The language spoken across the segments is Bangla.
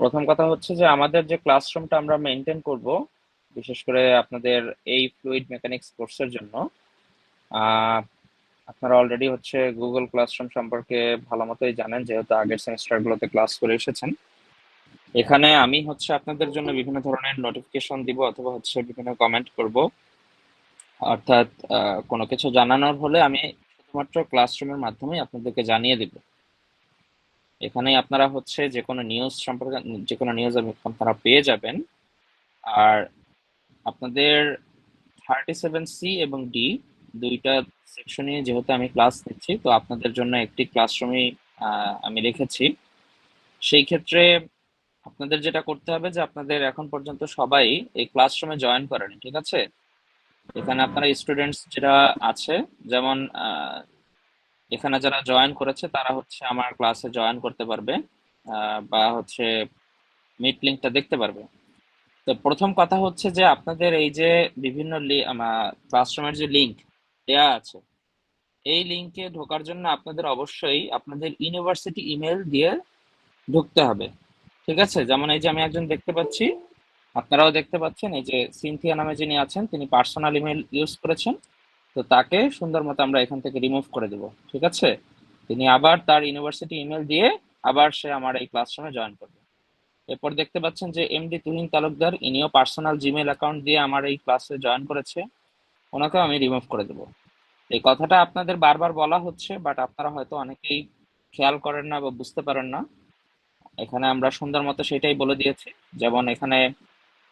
প্রথম কথা হচ্ছে যে আমাদের যে ক্লাসরুমটা আমরা মেনটেন করব, বিশেষ করে আপনাদের এই ফ্লুইড মেকানিক্স কোর্সের জন্য। আহ, আপনারা অলরেডি হচ্ছে গুগল ক্লাসরুম সম্পর্কে ভালো মতোই জানেন, যেহেতু আগের সেমিস্টারগুলোতে ক্লাস করে এসেছেন। এখানে আমি হচ্ছে আপনাদের জন্য বিভিন্ন ধরনের নোটিফিকেশন দিব অথবা হচ্ছে বিভিন্ন কমেন্ট করব। অর্থাৎ কোনো কিছু জানানোর হলে আমি শুধুমাত্র ক্লাসরুমের মাধ্যমেই আপনাদেরকে জানিয়ে দিব। এখানে আপনারা হচ্ছে যে কোনো নিউজ সম্পর্কে, যে কোনো নিউজ আপনারা পেয়ে যাবেন। আর আপনাদের 37C এবং ডি দুইটা সেকশনে যেহেতু আমি ক্লাস নিচ্ছি, তো আপনাদের জন্য একটি ক্লাসরুমই আমি রেখেছি। সেই ক্ষেত্রে আপনাদের যেটা করতে হবে যে আপনাদের এখন পর্যন্ত সবাই এই ক্লাসরুমে জয়েন করেনি, ঠিক আছে? এখানে আপনারা স্টুডেন্টস যেটা আছে, যেমন এখানে যারা জয়েন করেছে তারা হচ্ছে আমার ক্লাসে জয়েন করতে পারবে, বা হচ্ছে মিট লিঙ্কটা দেখতে পারবে। তো প্রথম কথা হচ্ছে যে আপনাদের এই যে বিভিন্ন ক্লাসরুমের যে লিঙ্ক দেয়া আছে, এই লিঙ্কে ঢোকার জন্য আপনাদের অবশ্যই আপনাদের ইউনিভার্সিটি ইমেল দিয়ে ঢুকতে হবে। ঠিক আছে? যেমন এই যে আমি একজন দেখতে পাচ্ছি, আপনারাও দেখতে পাচ্ছেন, এই যে সিনথিয়া নামে যিনি আছেন তিনি পার্সোনাল ইমেল ইউজ করেছেন। তো তাকে সুন্দর মতো আমরা এখান থেকে রিমুভ করে দেব। ঠিক আছে? তিনি আবার তার ইউনিভার্সিটি ইমেল দিয়ে আবার সে আমার এই ক্লাসরুমে জয়েন করবে। এরপর দেখতে পাচ্ছেন যে এমডি তুহিন তালুকদার, ইনিও পার্সোনাল জিমেল অ্যাকাউন্ট দিয়ে আমার এই ক্লাসে জয়েন করেছে, ওনাকেও আমি রিমুভ করে দেবো। এই কথাটা আপনাদের বারবার বলা হচ্ছে, বাট আপনারা হয়তো অনেকেই খেয়াল করেন না বা বুঝতে পারেন না। এখানে আমরা সুন্দর মতো সেটাই বলে দিয়েছি। যেমন এখানে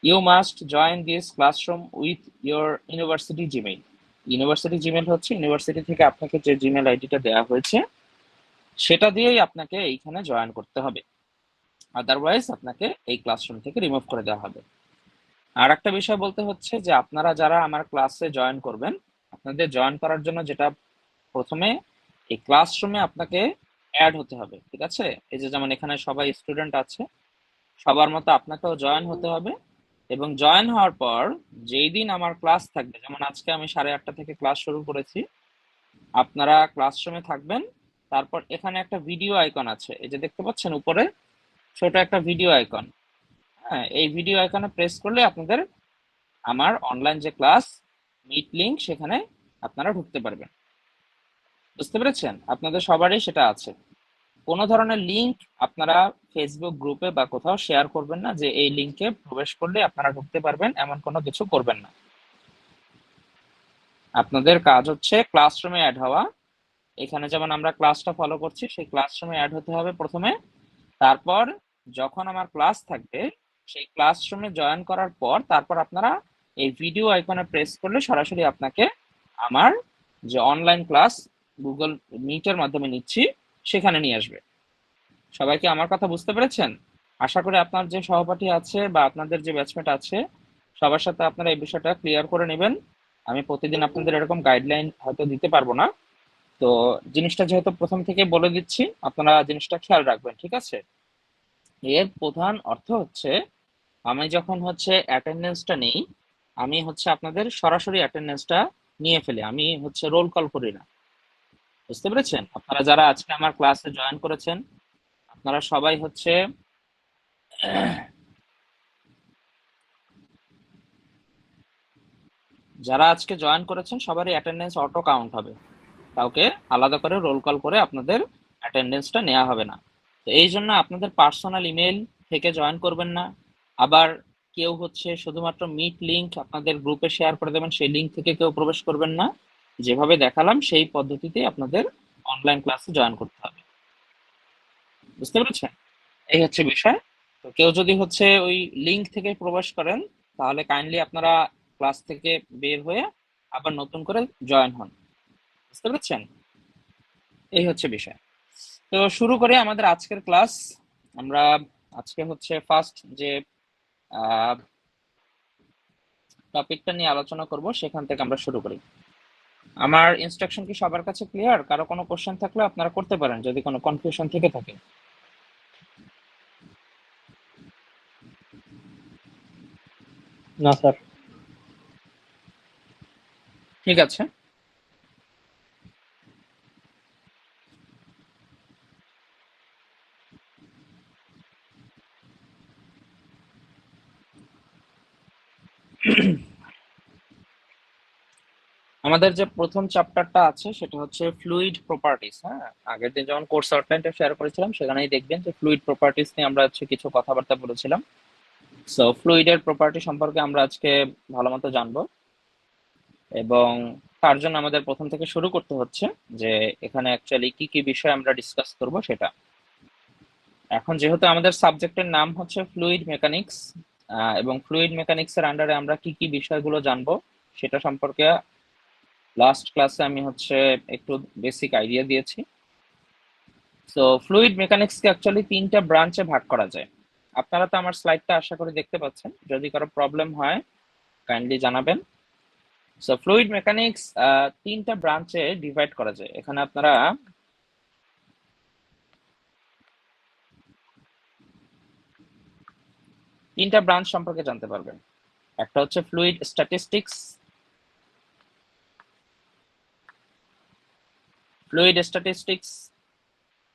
you must join this classroom with your university Gmail. University Gmail হচ্ছে ইউনিভার্সিটি থেকে আপনাকে যে জিমেল আইডিটা দেওয়া হয়েছে সেটা দিয়েই আপনাকে এইখানে জয়েন করতে হবে। আদারওয়াইজ আপনাকে এই ক্লাসরুম থেকে রিমুভ করে দেওয়া হবে। আর একটা বিষয় বলতে হচ্ছে যে আপনারা যারা আমার ক্লাসে জয়েন করবেন, আপনাদের জয়েন করার জন্য যেটা প্রথমে এই ক্লাসরুমে আপনাকে অ্যাড হতে হবে। ঠিক আছে? এই যে যেমন এখানে সবাই স্টুডেন্ট আছে, সবার মতো আপনাকেও জয়েন হতে হবে। এবং জয়েন হওয়ার পর যেই দিন আমার ক্লাস থাকবে, যেমন আজকে আমি 8:30 থেকে ক্লাস শুরু করেছি, আপনারা ক্লাসরুমে থাকবেন। তারপর এখানে একটা ভিডিও আইকন আছে, এই যে দেখতে পাচ্ছেন উপরে ছোট একটা ভিডিও আইকন। হ্যাঁ, এই ভিডিও আইকনে প্রেস করলে আপনাদের আমার অনলাইন যে ক্লাস মিট লিংক, সেখানে আপনারা ঢুকতে পারবেন। বুঝতে পেরেছেন? আপনাদের সবারই সেটা আছে। কোনো ধরনের লিংক আপনারা ফেসবুক গ্রুপে বা কোথাও শেয়ার করবেন না যে এই লিংকে প্রবেশ করলে আপনারা ঢুকতে পারবেন, এমন কোনো কিছু করবেন না। আপনাদের কাজ হচ্ছে ক্লাসরুমে অ্যাড হওয়া। এখানে যেমন আমরা ক্লাসটা ফলো করছি, সেই ক্লাসরুমে অ্যাড হতে হবে প্রথমে। তারপর যখন আমার ক্লাস থাকবে, সেই ক্লাসরুমে জয়েন করার পর তারপর আপনারা এই ভিডিও আইকনে প্রেস করলে সরাসরি আপনাকে আমার যে অনলাইন ক্লাস গুগল মিটের মাধ্যমে নিচ্ছি সেখানে নিয়ে আসবে। সবাই কি আমার কথা বুঝতে পেরেছেন? আশা করি আপনার যে সহপাঠী আছে বা আপনাদের যে ব্যাচমেট আছে, সবার সাথে আপনারা এই বিষয়টা ক্লিয়ার করে নেবেন। আমি প্রতিদিন আপনাদের এরকম গাইডলাইন হয়তো দিতে পারবো না, তো জিনিসটা যেহেতু প্রথম থেকে বলে দিচ্ছি, আপনারা জিনিসটা খেয়াল রাখবেন। ঠিক আছে? এর প্রধান অর্থ হচ্ছে আমি যখন হচ্ছে অ্যাটেন্ডেন্সটা নেই, আমি হচ্ছে আপনাদের সরাসরি অ্যাটেন্ডেন্সটা নিয়ে ফেলি, আমি হচ্ছে রোল কল করি না। বুঝতে পেরেছেন? আপনারা যারা আজকে আমার ক্লাসে জয়েন করেছেন, আপনারা সবাই হচ্ছে যারা আজকে জয়েন করেছেন সবারই অ্যাটেন্ডেন্স অটো কাউন্ট হবে। কাউকে আলাদা করে রোল কল করে আপনাদের অ্যাটেন্ডেন্সটা নেওয়া হবে না। তো এই জন্য আপনাদের পার্সোনাল ইমেল থেকে জয়েন করবেন না। আবার কেউ হচ্ছে শুধুমাত্র মিট লিংক আপনাদের গ্রুপে শেয়ার করে দেবেন, সেই লিংক থেকে কেউ প্রবেশ করবেন না। যেভাবে দেখালাম সেই পদ্ধতিতে আপনাদের অনলাইন ক্লাসে জয়েন করতে হবে। বুঝতে পেরেছেন? এই হচ্ছে বিষয়। তো কেউ যদি হচ্ছে ওই লিংক থেকে প্রবেশ করেন, তাহলে কাইন্ডলি আপনারা ক্লাস থেকে বের হয়ে আবার নতুন করে জয়েন হন। বুঝতে পেরেছেন? এই হচ্ছে বিষয়। তো শুরু করি আমাদের আজকের ক্লাস। আমরা আজকে হচ্ছে ফার্স্ট যে টপিকটা নিয়ে আলোচনা করব সেখান থেকে আমরা শুরু করি। আমার ইনস্ট্রাকশন কি সবার কাছে ক্লিয়ার? কারো কোনো কোশ্চেন থাকলে আপনারা করতে পারেন যদি কোনো কনফিউশন থেকে থাকে। না স্যার। ঠিক আছে। আমাদের যে প্রথম চ্যাপ্টারটা আছে সেটা হচ্ছে ফ্লুইড প্রপার্টিস। হ্যাঁ, আগের দিন যখন কোর্স আউটলাইনটা শেয়ার করেছিলাম সেখানেই দেখবেন যে ফ্লুইড প্রপার্টিস নিয়ে আমরা হচ্ছে কিছু কথাবার্তা বলেছিলাম। সো ফ্লুইডের প্রপার্টি সম্পর্কে আমরা আজকে ভালো মতো জানবো, এবং তার জন্য আমাদের প্রথম থেকে শুরু করতে হচ্ছে যে এখানে অ্যাকচুয়ালি কি কি বিষয় আমরা ডিসকাস করব সেটা। এখন যেহেতু আমাদের সাবজেক্টের নাম হচ্ছে ফ্লুইড মেকানিক্স, এবং ফ্লুইড মেকানিক্স এর আন্ডারে আমরা কি কি বিষয়গুলো জানবো সেটা সম্পর্কে লাস্ট ক্লাসে আমি হচ্ছে একটু বেসিক আইডিয়া দিয়েছি। সো ফ্লুইড মেকানিক্সকে অ্যাকচুয়ালি তিনটা ব্রাঞ্চে ভাগ করা যায়। আপনারা তো আমার স্লাইডটা আশা করি দেখতে পাচ্ছেন, যদি কারো প্রবলেম হয় কাইন্ডলি জানাবেন। সো ফ্লুইড মেকানিক্স তিনটা ব্রাঞ্চে ডিভাইড করা যায়। এখানে আপনারা তিনটা ব্রাঞ্চ সম্পর্কে জানতে পারবেন। একটা হচ্ছে ফ্লুইড স্ট্যাটিস্টিক্স। ফ্লুইড স্ট্যাটিস্টিক্স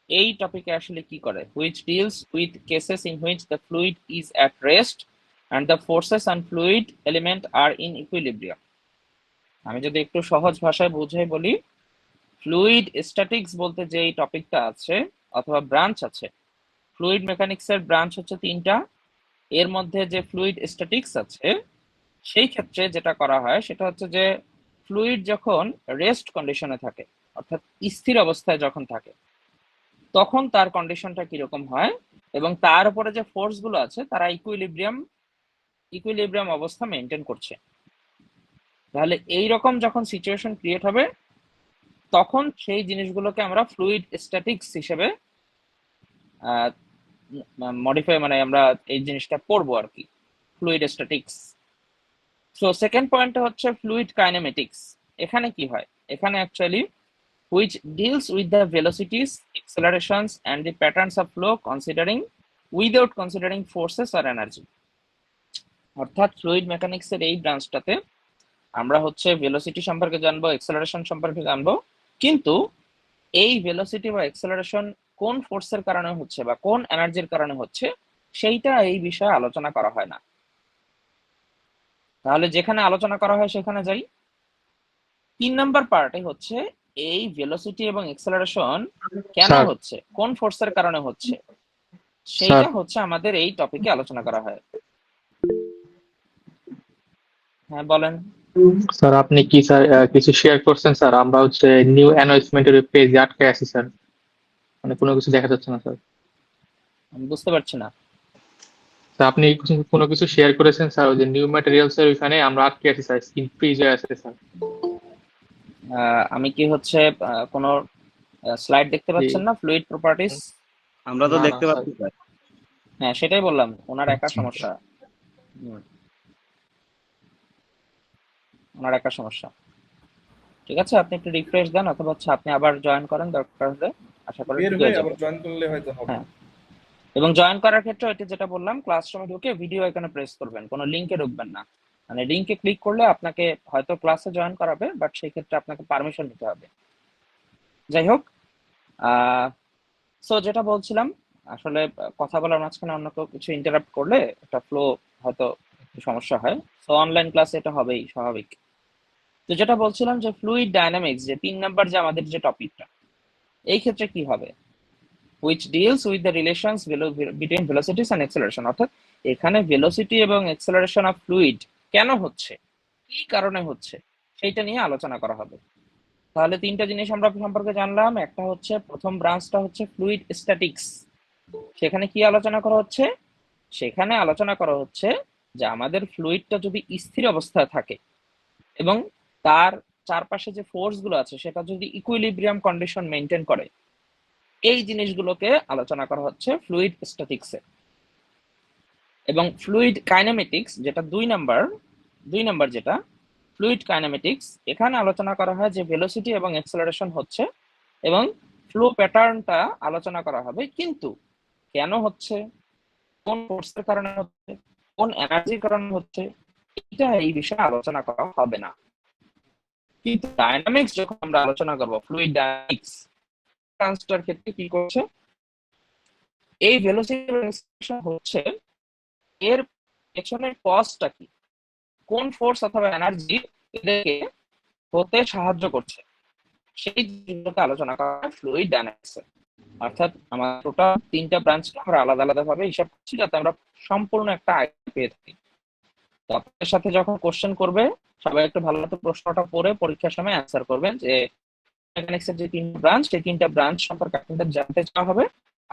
এই টপিকে আসলে কি করে, which deals with cases in which the fluid is at rest and the forces and fluid element are in equilibrium। আমি যদি একটু সহজ ভাষায় বুঝাই বলি, ফ্লুইড স্ট্যাটিক্স বলতে যে এই টপিকটা আছে অথবা ব্রাঞ্চ আছে, ফ্লুইড মেকানিক্স এর ব্রাঞ্চ হচ্ছে তিনটা। এর মধ্যে যে ফ্লুইড স্ট্যাটিক্স আছে সেই ক্ষেত্রে যেটা করা হয় সেটা হচ্ছে যে ফ্লুইড যখন রেস্ট কন্ডিশনে থাকে, অর্থাৎ স্থির অবস্থায় যখন থাকে, তখন তার কন্ডিশনটা কিরকম হয়, এবং তার উপরে যে ফোর্স গুলো আছে তারা ইকুইলিব্রিয়াম অবস্থা মেনটেন করছে। তাহলে এইরকম যখন সিচুয়েশন ক্রিয়েট হবে তখন সেই জিনিসগুলোকে আমরা ফ্লুইড স্ট্যাটিক্স হিসেবে মডিফাই, মানে আমরা এই জিনিসটা পড়বো আর কি, ফ্লুইড স্ট্যাটিক্স। সো সেকেন্ড পয়েন্টটা হচ্ছে ফ্লুইড কাইনেমেটিক্স। এখানে কি হয়, এখানে actually which deals with the velocities, accelerations and the patterns of flow without considering forces or energy। অর্থাৎ ফ্লুইড মেকানিক্স এর এই ব্রাঞ্চটাতে আমরা হচ্ছে ভেলোসিটি সম্পর্কে জানবো, এক্সেলারেশন সম্পর্কে জানবো, কিন্তু এই ভেলোসিটি বা এক্সেলারেশন কোন ফোর্সের কারণে হচ্ছে বা কোন এনার্জির কারণে হচ্ছে সেইটা এই বিষয়ে আলোচনা করা হয় না। তাহলে যেখানে আলোচনা করা হয় সেখানে যাই। 3 নাম্বার পার্টে হচ্ছে এই ভেলোসিটি এবং এক্সেলারেশন কেন স্যার হচ্ছে, কোন ফোর্সের কারণে হচ্ছে, স্যার সেইটা হচ্ছে আমাদের এই টপিকে আলোচনা করা হয়। হ্যাঁ বলেন। স্যার আপনি কি স্যার কিছু শেয়ার করছেন স্যার? আমরা হচ্ছে নিউ অ্যানাউন্সমেন্টের পেজে আটকে আছি স্যার, মানে কোনো কিছু দেখা যাচ্ছে না স্যার। আমি বুঝতে পারছি না। স্যার আপনি কোনো কিছু শেয়ার করেছেন স্যার, ওই যে নিউ ম্যাটেরিয়ালস এর ওইখানে আমরা আটকে আছি স্যার, স্ক্রিন ফ্রিজ হয়ে আছে স্যার। আমি কি হচ্ছে কোনো স্লাইড দেখতে জি পাচ্ছেন না ফ্লুইড প্রপার্টিস? আমরা তো না না দেখতে স্যার। পাচ্ছি স্যার। হ্যাঁ সেটাই বললাম, ওনার একা আচ্ছা সমস্যা। হুম, ওনার একা সমস্যা। ঠিক আছে, আপনি একটু রিফ্রেশ দেন অথবা হচ্ছে আপনি আবার জয়েন করেন দরকার হলে, আশা করি বের ঠিক হয়ে হয়ে আবার যাবে। জয়েন করলে হয়তো হবে। হ্যাঁ, এবং জয়েন করার ক্ষেত্রে ওইটা যেটা বললাম, ক্লাসরুমে ঢুকে ভিডিও এখানে প্রেস করবেন, কোনো লিংকে ঢুকবেন না। মানে লিংকে ক্লিক করলে আপনাকে হয়তো ক্লাসে জয়েন করাবে, বাট সেই ক্ষেত্রে আপনাকে পারমিশন নিতে হবে। যাই হোক, সো যেটা বলছিলাম, আসলে কথা বলার মাঝখানে অন্য কেউ কিছু ইন্টারাপ্ট করলে একটা ফ্লো হয়তো একটু সমস্যা হয়। সো অনলাইন ক্লাসে এটা হবেই স্বাভাবিক। তো যেটা বলছিলাম যে ফ্লুইড ডায়নামিক্স, যে 3 নাম্বার যে আমাদের যে টপিকটা, এই ক্ষেত্রে কি হবে, which deals with the relations between velocities and acceleration। অর্থাৎ এখানে ভেলোসিটি এবং এক্সেলারেশন অফ ফ্লুইড কেন হচ্ছে, কি কারণে হচ্ছে, সেইটা নিয়ে আলোচনা করা হবে। তাহলে তিনটা জিনিস আমরা সম্পর্কে জানলাম। একটা হচ্ছে, প্রথম ব্রাঞ্চটা হচ্ছে ফ্লুইড স্ট্যাটিক্স। সেখানে কি আলোচনা করা হচ্ছে, সেখানে আলোচনা করা হচ্ছে যে আমাদের ফ্লুইডটা যদি স্থির অবস্থায় থাকে এবং তার চারপাশে যে ফোর্স গুলো আছে সেটা যদি ইকুইলিব্রিয়াম কন্ডিশন মেনটেন করে, এই জিনিসগুলোকে আলোচনা করা হচ্ছে ফ্লুইড স্ট্যাটিক্সে। এবং ফ্লুইড কাইনেমেটিক্স যেটা 2 নাম্বার যেটা ফ্লুইড কাইনেমেটিক্স, এখানে আলোচনা করা হয় যে ভেলোসিটি এবং এক্সেলারেশন হচ্ছে এবং ফ্লো প্যাটার্নটা আলোচনা করা হবে, কিন্তু কেন হচ্ছে, কোন ফোর্সের কারণে হচ্ছে, কোন এনার্জির কারণে হচ্ছে, এটা এই বিষয়ে আলোচনা করা হবে না। কিন্তু ডায়নামিক্স যখন আমরা আলোচনা করব, ফ্লুইড ডায়নামিক্স ট্রান্সফার ক্ষেত্রে কি করছে, এই ভেলোসিটি হচ্ছে এর পেছনের কজটা কি, কোন ফোর্স অথবা এনার্জি এদেরকে হতে সাহায্য করছে, সেই জিনিসগুলোকে আলোচনা করা হয় ফ্লুইড ডায়নামিক্সে। অর্থাৎ আমার টোটাল 3টা ব্রাঞ্চকে আমরা আলাদা আলাদা ভাবে হিসাব করছি যাতে আমরা সম্পূর্ণ একটা আইডিয়া পেয়ে থাকি। তো আপনাদের সাথে যখন কোশ্চেন করবে, সবাই একটু ভালো মতো প্রশ্নটা পড়ে পরীক্ষার সময় অ্যান্সার করবেন যে মেকানিক্সের যে 3টা ব্রাঞ্চ, সেই 3টা ব্রাঞ্চ সম্পর্কে আপনাদের জানতে চাওয়া হবে।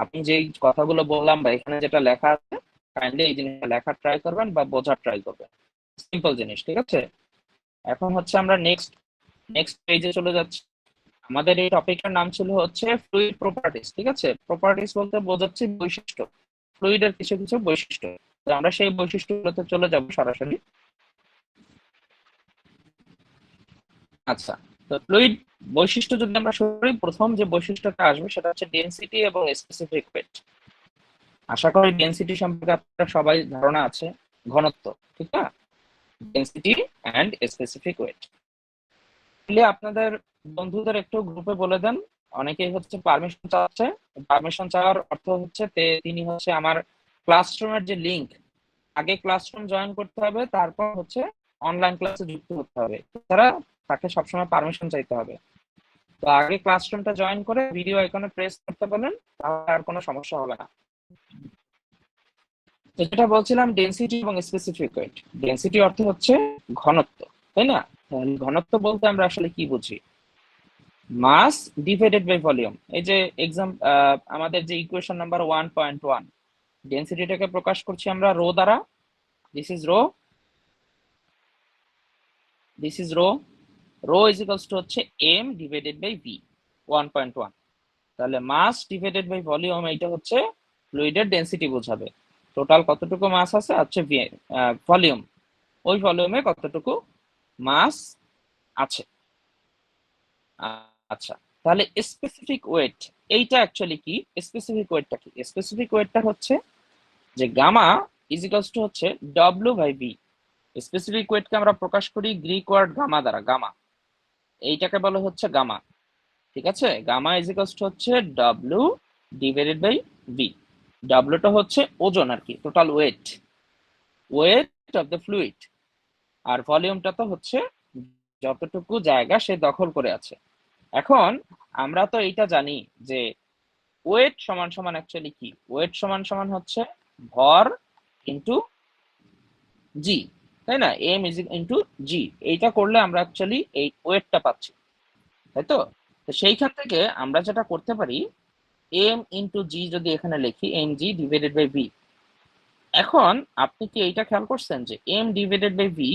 আপনি যেই কথাগুলো বললাম বা এখানে যেটা লেখা আছে, কাইন্ডলি এই জিনিসটা লেখার ট্রাই করবেন বা বোঝার ট্রাই করবেন। সিম্পল জিনিস, ঠিক আছে? এখন হচ্ছে আমরা নেক্সট পেজে চলে যাচ্ছি। আমাদের এই টপিকের নাম ছিল হচ্ছে ফ্লুইড প্রপার্টিজ, ঠিক আছে? প্রপার্টিজ বলতে বোঝাচ্ছি বৈশিষ্ট্য, ফ্লুইডের কিছু কিছু বৈশিষ্ট্য। তো আমরা সেই বৈশিষ্ট্যগুলোতে চলে যাব সরাসরি। আচ্ছা, তো ফ্লুইড বৈশিষ্ট্য যদি আমরা শুরু করি, প্রথম যে বৈশিষ্ট্যটা আসবে সেটা হচ্ছে ডেনসিটি এবং স্পেসিফিক ওয়েট। আশা করি ডেনসিটি সম্পর্কে আপনার সবাই ধারণা আছে, ঘনত্ব, ঠিক না? Density and specific weight. আপনাদের বন্ধুদের একটু গ্রুপে বলে দেন, অনেকেই হচ্ছে পারমিশন চাচ্ছে। পারমিশন চাওয়ার অর্থ হচ্ছে তিনি হচ্ছে আমার ক্লাসরুমের যে লিংক, আগে ক্লাসরুম জয়েন করতে হবে, তারপর হচ্ছে অনলাইন ক্লাসে যুক্ত হতে হবে, তারা তাকে সবসময় পারমিশন চাইতে হবে। তো আগে ক্লাসরুমটা জয়েন করে ভিডিও আইকনে প্রেস করতে বলেন, তাহলে আর কোনো সমস্যা হবে না। তো যেটা বলছিলাম, ডেনসিটি এবং স্পেসিফিক ওয়েট। ডেনসিটি অর্থ হচ্ছে ঘনত্ব, তাই না? ঘনত্ব বলতে আমরা আসলে কি বুঝি? মাস ডিভাইডেড বাই ভলিউম। এই যে আমাদের যে ইকুয়েশন নাম্বার 1.1, ডেনসিটিটাকে প্রকাশ করছি আমরা রো দ্বারা। This is rho, this is rho. Rho is equals to হচ্ছে এম ডিভাইডেড বাই ভি, 1.1। তাহলে মাস ডিভাইডেড বাই ভলিউম, এইটা হচ্ছে ফ্লুইডের ডেনসিটি বোঝাবে। টোটাল কতটুকু মাস আছে হচ্ছে ভলিউম, ওই ভলিউমে কতটুকু মাস আছে। আচ্ছা, তাহলে স্পেসিফিক ওয়েট এইটা অ্যাকচুয়ালি কি? স্পেসিফিক ওয়েটটা কি? স্পেসিফিক ওয়েটটা হচ্ছে যে গামা ইজ ইকুয়ালস টু হচ্ছে ডব্লিউ বাই ভি। স্পেসিফিক ওয়েটকে আমরা প্রকাশ করি গ্রিক ওয়ার্ড গামা দ্বারা। গামা, এইটাকে বলা হচ্ছে গামা, ঠিক আছে? গামা ইজ ইকুয়ালস টু হচ্ছে ডব্লিউ ডিভাইডেড বাই ভি। ডব্লিউটা হচ্ছে ওজন আর কি, total weight, weight of the fluid. আর ভলিউমটা তো হচ্ছে যতটুকু জায়গা সে দখল করে আছে। এখন আমরা তো এইটা জানি যে ওয়েট সমান সমান অ্যাকচুয়ালি কি? ওয়েট সমান সমান হচ্ছে ভর ইনটু জি, তাই না? এম ইজ ইনটু জি। এইটা করলে আমরা অ্যাকচুয়ালি এই ওয়েটটা পাচ্ছি, তাই তো? তো সেইখান থেকে আমরা যেটা করতে পারি, এম ইনটু জি যদি এখানে লিখি, M G divided by V. এখন আপনি কি এইটা খেয়াল করছেন যে এম ডিভাইডেড বাই ভি,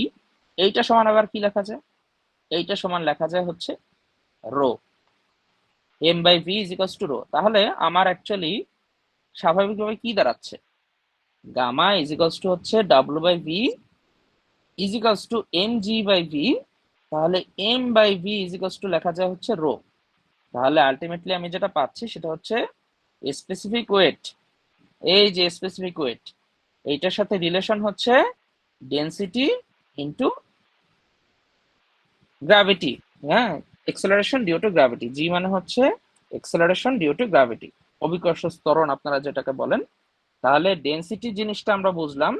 এইটা সমান আবার কি লেখা যায়? এইটা সমান লেখা যায় হচ্ছে rho. M by V is equals to rho. তাহলে আমার অ্যাকচুয়ালি স্বাভাবিকভাবে কি দাঁড়াচ্ছে? গামা ইজ ইকুয়ালস টু হচ্ছে W by V is equals to M G by V. তাহলে M by V is equals to লেখা যায় হচ্ছে রো। তাহলে আলটিমেটলি আমি যেটা পাচ্ছি সেটা হচ্ছে স্পেসিফিক ওয়েট। এই যে স্পেসিফিক ওয়েট, এইটার সাথে রিলেশন হচ্ছে ডেনসিটি ইনটু গ্র্যাভিটি। হ্যাঁ, এক্সেলারেশন ডিউ টু গ্র্যাভিটি। জি মানে হচ্ছে এক্সেলারেশন ডিউ টু গ্র্যাভিটি, অভিকর্ষ ত্বরণ আপনারা যেটাকে বলেন। তাহলে ডেনসিটি জিনিসটা আমরা বুঝলাম,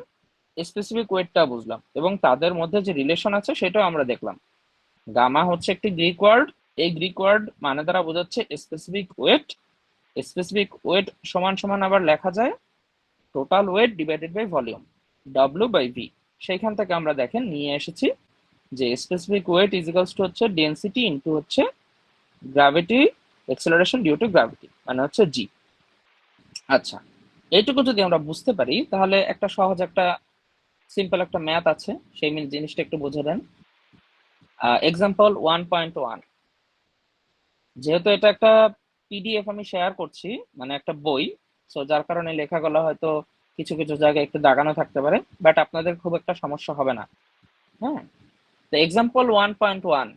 স্পেসিফিক ওয়েটটা বুঝলাম, এবং তাদের মধ্যে যে রিলেশন আছে সেটাও আমরা দেখলাম। গামা হচ্ছে একটি গ্রিক ওয়ার্ড, এই গ্রিক ওয়ার্ড মানে দ্বারা বোঝাচ্ছে স্পেসিফিক ওয়েট। স্পেসিফিক ওয়েট সমান সমান আবার লেখা যায় total weight divided by volume, W by V. সেইখান থেকে আমরা দেখেন নিয়ে এসেছি যে specific weight is equals to হচ্ছে ডেনসিটি ইনটু হচ্ছে gravity, acceleration due to gravity, মানে হচ্ছে জি। আচ্ছা, এইটুকু যদি আমরা বুঝতে পারি, তাহলে একটা সহজ একটা সিম্পল একটা ম্যাথ আছে, সেই জিনিসটা একটু বুঝে দেন। এক্সাম্পল 1.1, যেহেতু এটা একটা পিডিএফ আমি শেয়ার করছি, মানে একটা বই, সো যার কারণে লেখাগুলো হয়তো কিছু কিছু জায়গায় একটু দাগানো থাকতে পারে, বাট আপনাদের খুব একটা সমস্যা হবে না। হ্যাঁ, তো example 1.1,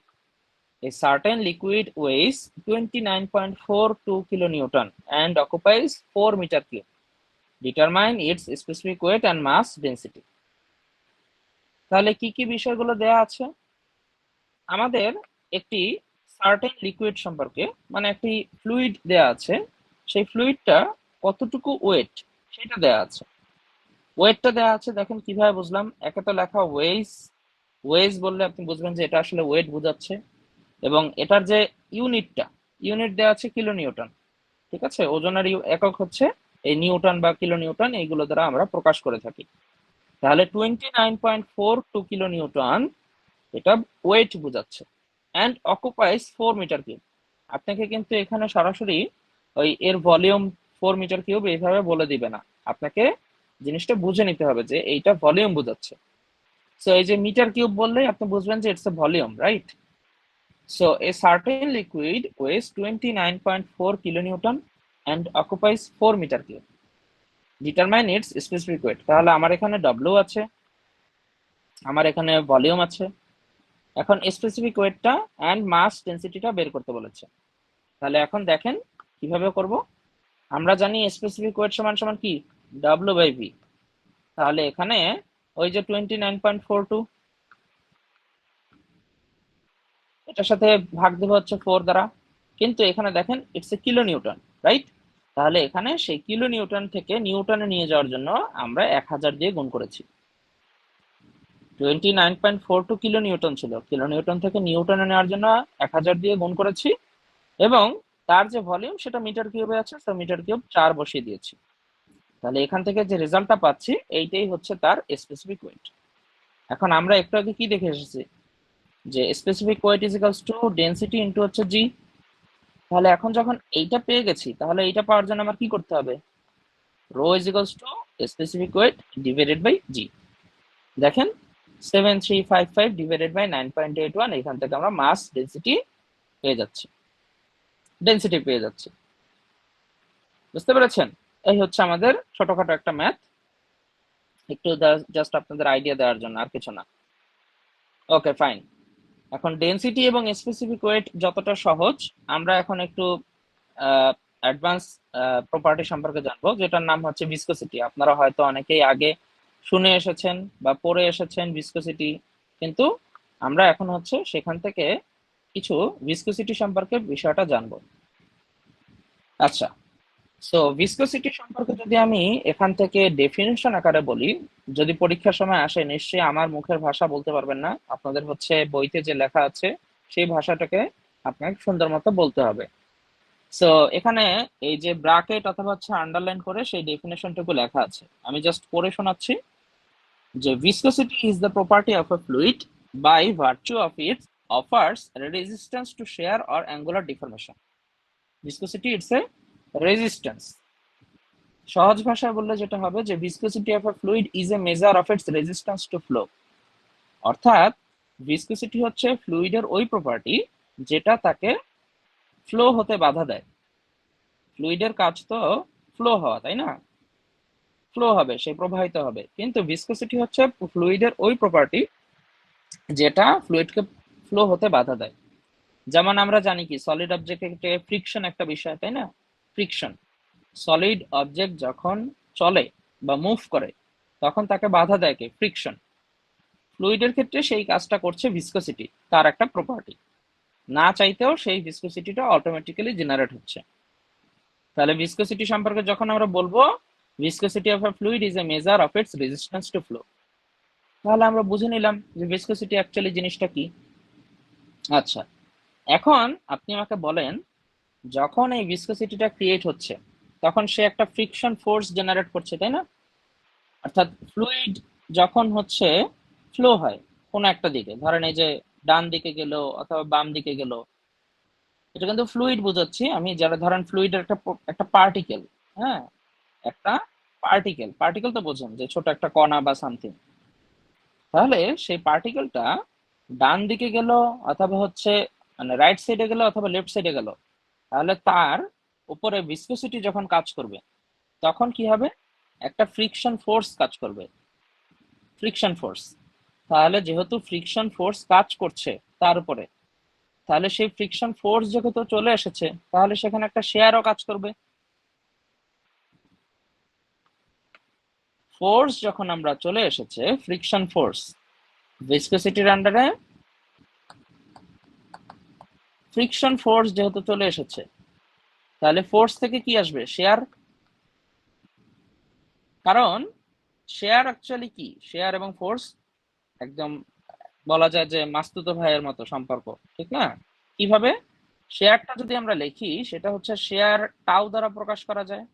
a certain liquid weighs 29.42 kilonewton and occupies 4 meter cube. Determine its specific weight and mass density. তাহলে কি কি বিষয়গুলো দেয়া আছে? আমাদের একটি সার্টেন লিকুইড সম্পর্কে, মানে একটি ফ্লুইড দেয়া আছে, সেই ফ্লুইডটা কতটুকু ওয়েট সেটা দেয়া আছে। ওয়েটটা দেয়া আছে, দেখেন কিভাবে বুঝলাম। একে তো লেখা ওয়েজ, ওয়েজ বললে আপনি বুঝবেন যে এটা আসলে ওয়েট বোঝাচ্ছে। এবং এটার যে ইউনিট দেওয়া আছে কিলো নিউটন, ঠিক আছে? ওজনের একক হচ্ছে এই নিউটন বা কিলো নিউটন, এইগুলো দ্বারা আমরা প্রকাশ করে থাকি। তাহলে 29.42 কিলো নিউটন এটা ওয়েট বোঝাচ্ছে, অ্যান্ড অকুপাইজ 4 মিটার কিউব। আপনাকে কিন্তু এখানে সরাসরি ওই এর ভলিউম 4 মিটার কিউব এইভাবে বলে দিবে না, আপনাকে জিনিসটা বুঝে নিতে হবে যে এইটা ভলিউম বোঝাচ্ছে। সো এই যে মিটার কিউব বললেই আপনি বুঝবেন যে it's a volume, right? So a certain liquid weighs 29.4 kilonewton and occupies 4 meter cube. Determine its specific weight. তাহলে আমার এখানে W আছে, আমার এখানে ভলিউম আছে, এখন স্পেসিফিক ওয়েটটা এন্ড মাস ডেনসিটিটা বের করতে বলেছে। তাহলে এখন দেখেন কিভাবে করব। আমরা জানি স্পেসিফিক ওয়েট সমান সমান কি, W/V। তাহলে এখানে ওই যে 29.42, এটার সাথে ভাগ দেবো হচ্ছে 4 দ্বারা, কিন্তু এখানে দেখেন it's a kilo Newton, right? তাহলে এখানে সেই কিলো নিউটন থেকে নিউটনে নিয়ে যাওয়ার জন্য আমরা 1000 দিয়ে গুণ করেছি। 29.42 কিলো নিউটন ছিল, কিলো নিউটন থেকে নিউটনে নেওয়ার জন্য 1000 দিয়ে গুণ করেছি, এবং তার যে ভলিউম সেটা মিটার কিউবে আছে, তো মিটার কিউব 4 বসিয়ে দিয়েছি। তাহলে এখান থেকে যে রেজাল্টটা পাচ্ছি এইটাই হচ্ছে তার স্পেসিফিক ওয়েট। এখন আমরা একটু আগে কি দেখে এসেছি যে specific weight is equals to density into হচ্ছে জি। তাহলে এখন যখন এইটা পেয়ে গেছি, তাহলে এইটা পাওয়ার জন্য আমার কি করতে হবে, rho is equals to specific weight divided by G. দেখেন 7355 ডিভাইডেড বাই 9.81, এখান থেকে আমরা মাস ডেনসিটি পেয়ে যাচ্ছি, বুঝতে পেরেছেন? এই হচ্ছে আমাদের ছোটখাটো একটা ম্যাথ, একটু জাস্ট আপনাদের আইডিয়া দেওয়ার জন্য, আর কিছু না। Okay fine. এখন ডেনসিটি এবং স্পেসিফিক ওয়েট যতটা সহজ, আমরা এখন একটু অ্যাডভান্স প্রপার্টি সম্পর্কে জানবো, যেটার নাম হচ্ছে ভিসকোসিটি। আপনারা হয়তো অনেকেই আগে শুনে এসেছেন বা পড়ে এসেছেন ভিসকোসিটি, কিন্তু আমরা এখন হচ্ছে সেখান থেকে কিছু ভিসকোসিটি সম্পর্কে বিষয়টা জানবো। আচ্ছা, সো ভিসকোসিটি সম্পর্কে যদি আমি এখান থেকে ডেফিনিশন আকারে বলি, যদি পরীক্ষার সময় আসে, নিশ্চয়ই আমার মুখের ভাষা বলতে পারবেন না, আপনাদের হচ্ছে বইতে যে লেখা আছে সেই ভাষাটাকে আপনাকে সুন্দর মতো বলতে হবে। সো এখানে এই যে ব্র্যাকেট অথবা হচ্ছে আন্ডারলাইন করে সেই ডেফিনেশনটুকু লেখা আছে, আমি জাস্ট পড়ে শোনাচ্ছি যে viscosity is the property of a fluid by virtue of it offers resistance to shear or angular deformation. Viscosity it's a resistance. সহজ ভাষায় বললে যেটা হবে যে viscosity of a fluid is a measure of its resistance to flow. অর্থাৎ viscosity হচ্ছে ফ্লুইডের ওই প্রপার্টি যেটা তাকে ফ্লো হতে বাধা দেয়। ফ্লুইডের কাজ তো ফ্লো হওয়া, তাই না? ফ্লো হবে, সে প্রবাহিত হবে, কিন্তু ভিসকোসিটি হচ্ছে ফ্লুইডের ওই প্রপার্টি যেটা ফ্লুইডকে ফ্লো হতে বাধা দেয়। যেমন আমরা জানি কি সলিড অবজেক্টে ফ্রিকশন একটা বিষয়, তাই না? ফ্রিকশন, সলিড অবজেক্ট যখন চলে বা মুভ করে তখন তাকে বাধা দেয় কে, ফ্রিকশন। ফ্লুইডের ক্ষেত্রে সেই কাজটা করছে ভিসকোসিটি, তার একটা প্রপার্টি, না চাইতেও সেই ভিসকোসিটিটা অটোমেটিক্যালি জেনারেট হচ্ছে। তাহলে ভিসকোসিটি সম্পর্কে যখন আমরা বলবো viscosity of a fluid is a measure of its resistance to flow, তাহলে আমরা বুঝে নিলাম যে ভিসকোসিটি অ্যাকচুয়ালি জিনিসটা কি। আচ্ছা, এখন আপনি আমাকে বলেন, যখন এই ভিসকোসিটিটা ক্রিয়েট হচ্ছে তখন সে একটা ফ্রিকশন ফোর্স জেনারেট করছে, তাই না? অর্থাৎ ফ্লুইড যখন হচ্ছে ফ্লো হয় কোনো একটা দিকে, ধরেন এই যে ডান দিকে গেল অথবা বাম দিকে গেল, এটা কিন্তু ফ্লুইড বোঝাচ্ছি আমি, যারা ধরেন ফ্লুইডের একটা পার্টিকেল, হ্যাঁ, একটা পার্টিকেল তো বোঝেন যে ছোট একটা কণা বা সামথিং। তাহলে সেই পার্টিকেলটা ডান দিকে গেল অথবা হচ্ছে মানে রাইট সাইডে গেল অথবা লেফট সাইডে গেল, তাহলে তার উপরে ভিসকোসিটি যখন কাজ করবে তখন কি হবে, একটা ফ্রিকশন ফোর্স কাজ করবে, ফ্রিকশন ফোর্স। তাহলে যেহেতু ফ্রিকশন ফোর্স কাজ করছে তার উপরে, তাহলে সেই ফ্রিকশন ফোর্স যেহেতু চলে এসেছে তাহলে সেখানে একটা শেয়ারও কাজ করবে। ফোর্স যখন আমরা চলে এসেছে, ফ্রিকশন ফোর্স ভিসকোসিটির আন্ডারে, ফ্রিকশন ফোর্স যেহেতু চলে এসেছে তাহলে ফোর্স থেকে কি আসবে, শেয়ার। কারণ শেয়ার অ্যাকচুয়ালি কি, শেয়ার এবং ফোর্স একদম বলা যায় যে মাস্তুতো ভাইয়ের মতো সম্পর্ক, ঠিক না? কিভাবে? শেয়ারটা যদি আমরা লিখি সেটা হচ্ছে শেয়ার টাউ দ্বারা প্রকাশ করা যায়।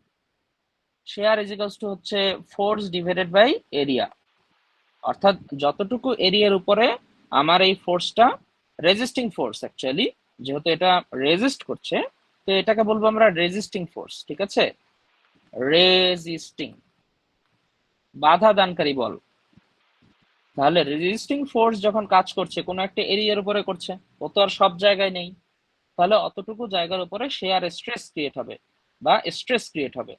শেয়ার ইজ ইকুয়ালস টু হচ্ছে ফোর্স ডিভাইডেড বাই এরিয়া, অর্থাৎ যতটুকু এরিয়ার উপরে আমার এই ফোর্সটা রেজিস্টিং ফোর্স, অ্যাকচুয়ালি যেহেতু এটা রেজিস্ট করছে তো এটাকে বলবো আমরা রেজিস্টিং ফোর্স, ঠিক আছে? রেজিস্টিং, বাধা দানকারী বল। তাহলে রেজিস্টিং ফোর্স যখন কাজ করছে কোনো একটা এরিয়ার উপরে করছে, ও তো আর সব জায়গায় নেই, তাহলে অতটুকু জায়গার উপরে শেয়ার স্ট্রেস ক্রিয়েট হবে বা স্ট্রেস ক্রিয়েট হবে।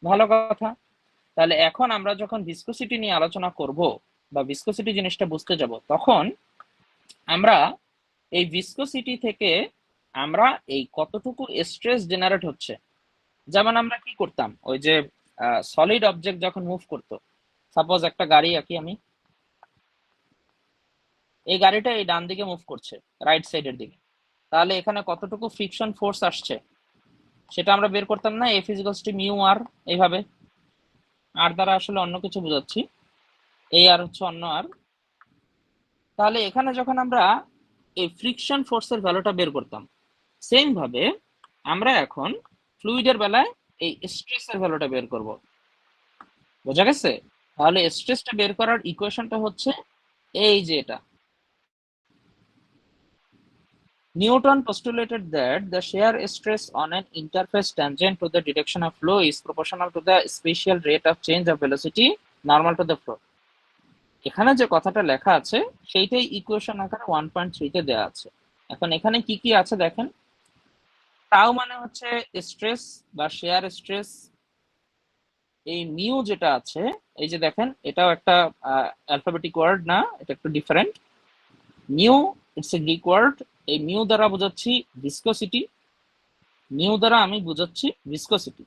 ভালো কথা। তাহলে এখন আমরা যখন ভিসকোসিটি নিয়ে আলোচনা করব বা ভিসকোসিটি জিনিসটা বুঝতে যাব, তখন আমরা এই ভিসকোসিটি থেকে আমরা এই কতটুকু স্ট্রেস জেনারেট হচ্ছে, যেমন আমরা কি করতাম, ওই যে সলিড অবজেক্ট যখন মুভ করতো, সাপোজ একটা গাড়ি আঁকি আমি, এই গাড়িটা এই ডান দিকে মুভ করছে রাইট সাইডের দিকে, তাহলে এখানে কতটুকু ফ্রিকশন ফোর্স আসছে সেটা আমরা বের করতাম না, এফ ইজ টু মিউ আর, এইভাবে। আর দ্বারা আসলে অন্য কিছু বোঝাচ্ছি, এই আর হচ্ছে অন্য আর। তাহলে এখানে যখন আমরা এই ফ্রিকশন ফোর্সের ভ্যালুটা বের করতাম, সেম ভাবে আমরা এখন ফ্লুইডের বেলায় এই স্ট্রেসের ভ্যালুটা বের করব। বোঝা গেছে? তাহলে স্ট্রেসটা বের করার ইকুয়েশনটা হচ্ছে এই যে এটা। Newton postulated that the shear stress on an interface tangent to the direction of flow is proportional to the spatial rate of change of velocity normal to the flow. এখানে যে কথাটা লেখা আছে সেইটাই ইকুয়েশন আকারে 1.3 তে দেওয়া আছে। এখন এখানে কি কি আছে দেখেন। টাউ মানে হচ্ছে স্ট্রেস বা শেয়ার স্ট্রেস। এই মিউ যেটা আছে, এই যে দেখেন, এটাও একটা অ্যালফাবেটিক ওয়ার্ড না, এটা একটু different. Mu it's a Greek word. এই মিউ দ্বারা বোঝাচ্ছি ভিসকোসিটি, মিউ দ্বারা আমি বোঝাচ্ছি viscosity,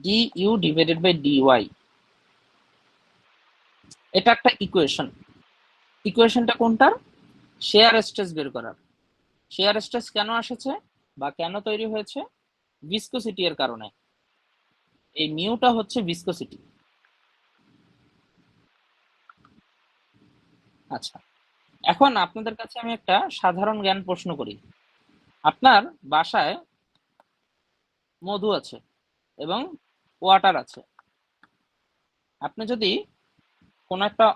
D U divided by D Y. এটা একটা ইকুয়েশন। ইকুয়েশনটা কোনটার? শেয়ার স্ট্রেস বের করার। শেয়ার স্ট্রেস কেন এসেছে বা কেন তৈরি হয়েছে? ভিসকোসিটি এর কারণে। এই মিউটা হচ্ছে ভিসকোসিটি। আচ্ছা, এখন আপনাদের কাছে আমি একটা সাধারণ জ্ঞান প্রশ্ন করি। আপনার বাসায় মধু আছে এবং ওয়াটার আছে। আপনি যদি কোনো একটা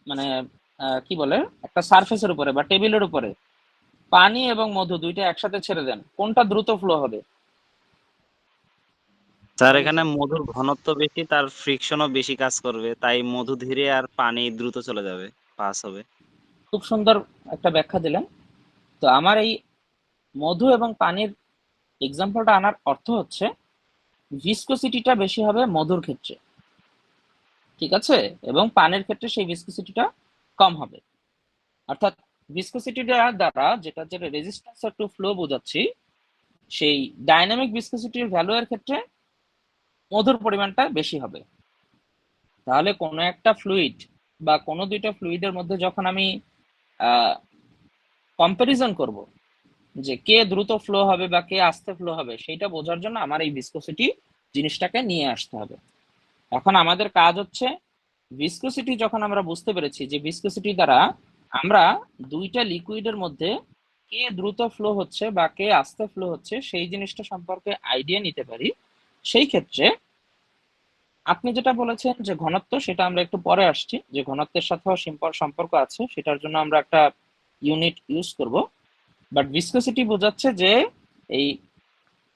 মানে কি বলে একটা সারফেসের উপরে বা টেবিলের উপরে পানি এবং মধু দুইটা একসাথে ছেড়ে দেন, কোনটা দ্রুত ফ্লো হবে? স্যার এখানে মধুর ঘনত্ব বেশি, তার ফ্রিকশনও বেশি কাজ করবে, তাই মধু ধীরে আর পানি দ্রুত চলে যাবে, পাস হবে। খুব সুন্দর একটা ব্যাখ্যা দিলেন। তো আমার এই মধু এবং পানির এক্সাম্পলটা আনার অর্থ হচ্ছে ভিসকোসিটিটা বেশি হবে মধুর ক্ষেত্রে, ঠিক আছে, এবং পানির ক্ষেত্রে সেই ভিসকোসিটিটা কম হবে। অর্থাৎ ভিসকোসিটিটা দ্বারা যেটা যেটা রেজিস্ট্যান্স টু ফ্লো বোঝাচ্ছি, সেই ডাইনামিক ভিসকোসিটির ভ্যালু এর ক্ষেত্রে মধুর পরিমাণটা বেশি হবে। তাহলে কোনো একটা ফ্লুইড বা কোনো দুইটা ফ্লুইডের মধ্যে যখন আমি কম্পারিজন করব যে কে দ্রুত ফ্লো হবে বা কে আস্তে ফ্লো হবে, সেইটা বোঝার জন্য আমার এই ভিসকোসিটি জিনিসটাকে নিয়ে আসতে হবে। এখন আমাদের কাজ হচ্ছে ভিসকোসিটি যখন আমরা বুঝতে পেরেছি যে ভিসকোসিটি দ্বারা আমরা দুইটা লিকুইডের মধ্যে কে দ্রুত ফ্লো হচ্ছে বা কে আস্তে ফ্লো হচ্ছে সেই জিনিসটা সম্পর্কে আইডিয়া নিতে পারি, সেই ক্ষেত্রে আপনি যেটা বলেছেন যে ঘনত্ব, সেটা আমরা একটু পরে আসছি, যে ঘনত্বের সাথেও সম্পর্ক আছে, সেটার জন্য আমরা একটা ইউনিট ইউজ করব। বাট ভিসকোসিটি বোঝাচ্ছে যে এই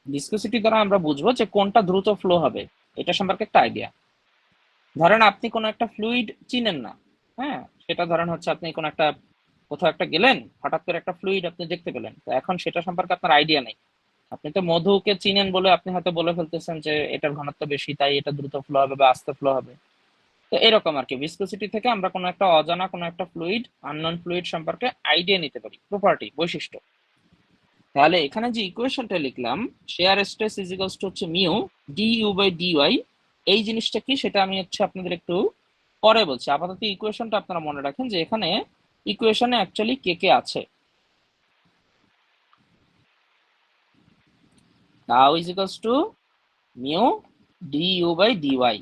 ভিসকোসিটি দ্বারা আমরা বুঝবো যে কোনটা দ্রুত ফ্লো হবে, এটা সম্পর্কে একটা আইডিয়া। ধরেন আপনি কোনো একটা ফ্লুইড চিনেন না, হ্যাঁ, সেটা ধরেন হচ্ছে আপনি কোনো একটা কোথাও একটা গেলেন, হঠাৎ করে একটা ফ্লুইড আপনি দেখতে পেলেন, তো এখন সেটা সম্পর্কে আপনার আইডিয়া নেই। আপনি তো মধুকে চিনেন বলে আপনি হয়তো বলে ফেলতেছেন যে এটার ঘনত্ব বেশি তাই এটা দ্রুত ফ্লো হবে বা আস্তে ফ্লো হবে। তো এরকম আর কি, ভিসকোসিটি থেকে আমরা কোনো একটা অজানা কোনো একটা ফ্লুইড, আননোন ফ্লুইড সম্পর্কে আইডিয়া নিতে পারি, প্রপার্টি, বৈশিষ্ট্য। তাহলে এখানে যে ইকুয়েশনটা লিখলাম, shear stress is equals to হচ্ছে mu D U by D Y, এই জিনিসটা কি সেটা আমি হচ্ছে আপনাদের একটু পরে বলছি। আপাতত ইকুয়েশনটা আপনারা মনে রাখেন যে এখানে ইকুয়েশনে অ্যাকচুয়ালি কে কে আছে। Tau is equals to mu D U by D Y.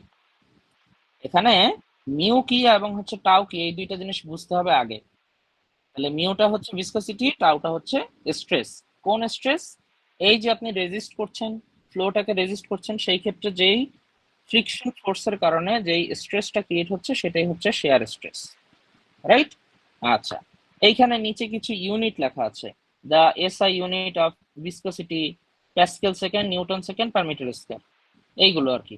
এখানে মিউ কি এবং হচ্ছে টাউ কি, এই দুইটা জিনিস বুঝতে হবে আগে। তাহলে মিউটা হচ্ছে ভিসকসিটি, টাউটা হচ্ছে স্ট্রেস। কোন স্ট্রেস? এই যে আপনি রেজিস্ট করছেন, ফ্লোটাকে রেজিস্ট করছেন, সেই ক্ষেত্রে যেই ফ্রিকশন ফোর্সের কারণে যেই স্ট্রেসটা ক্রিয়েট হচ্ছে সেটাই হচ্ছে শেয়ার স্ট্রেস, রাইট? আচ্ছা, এইখানে নিচে কিছু ইউনিট লেখা আছে, the SI unit of viscosity, pascal second, newton second per metre square, এইগুলো আর কি।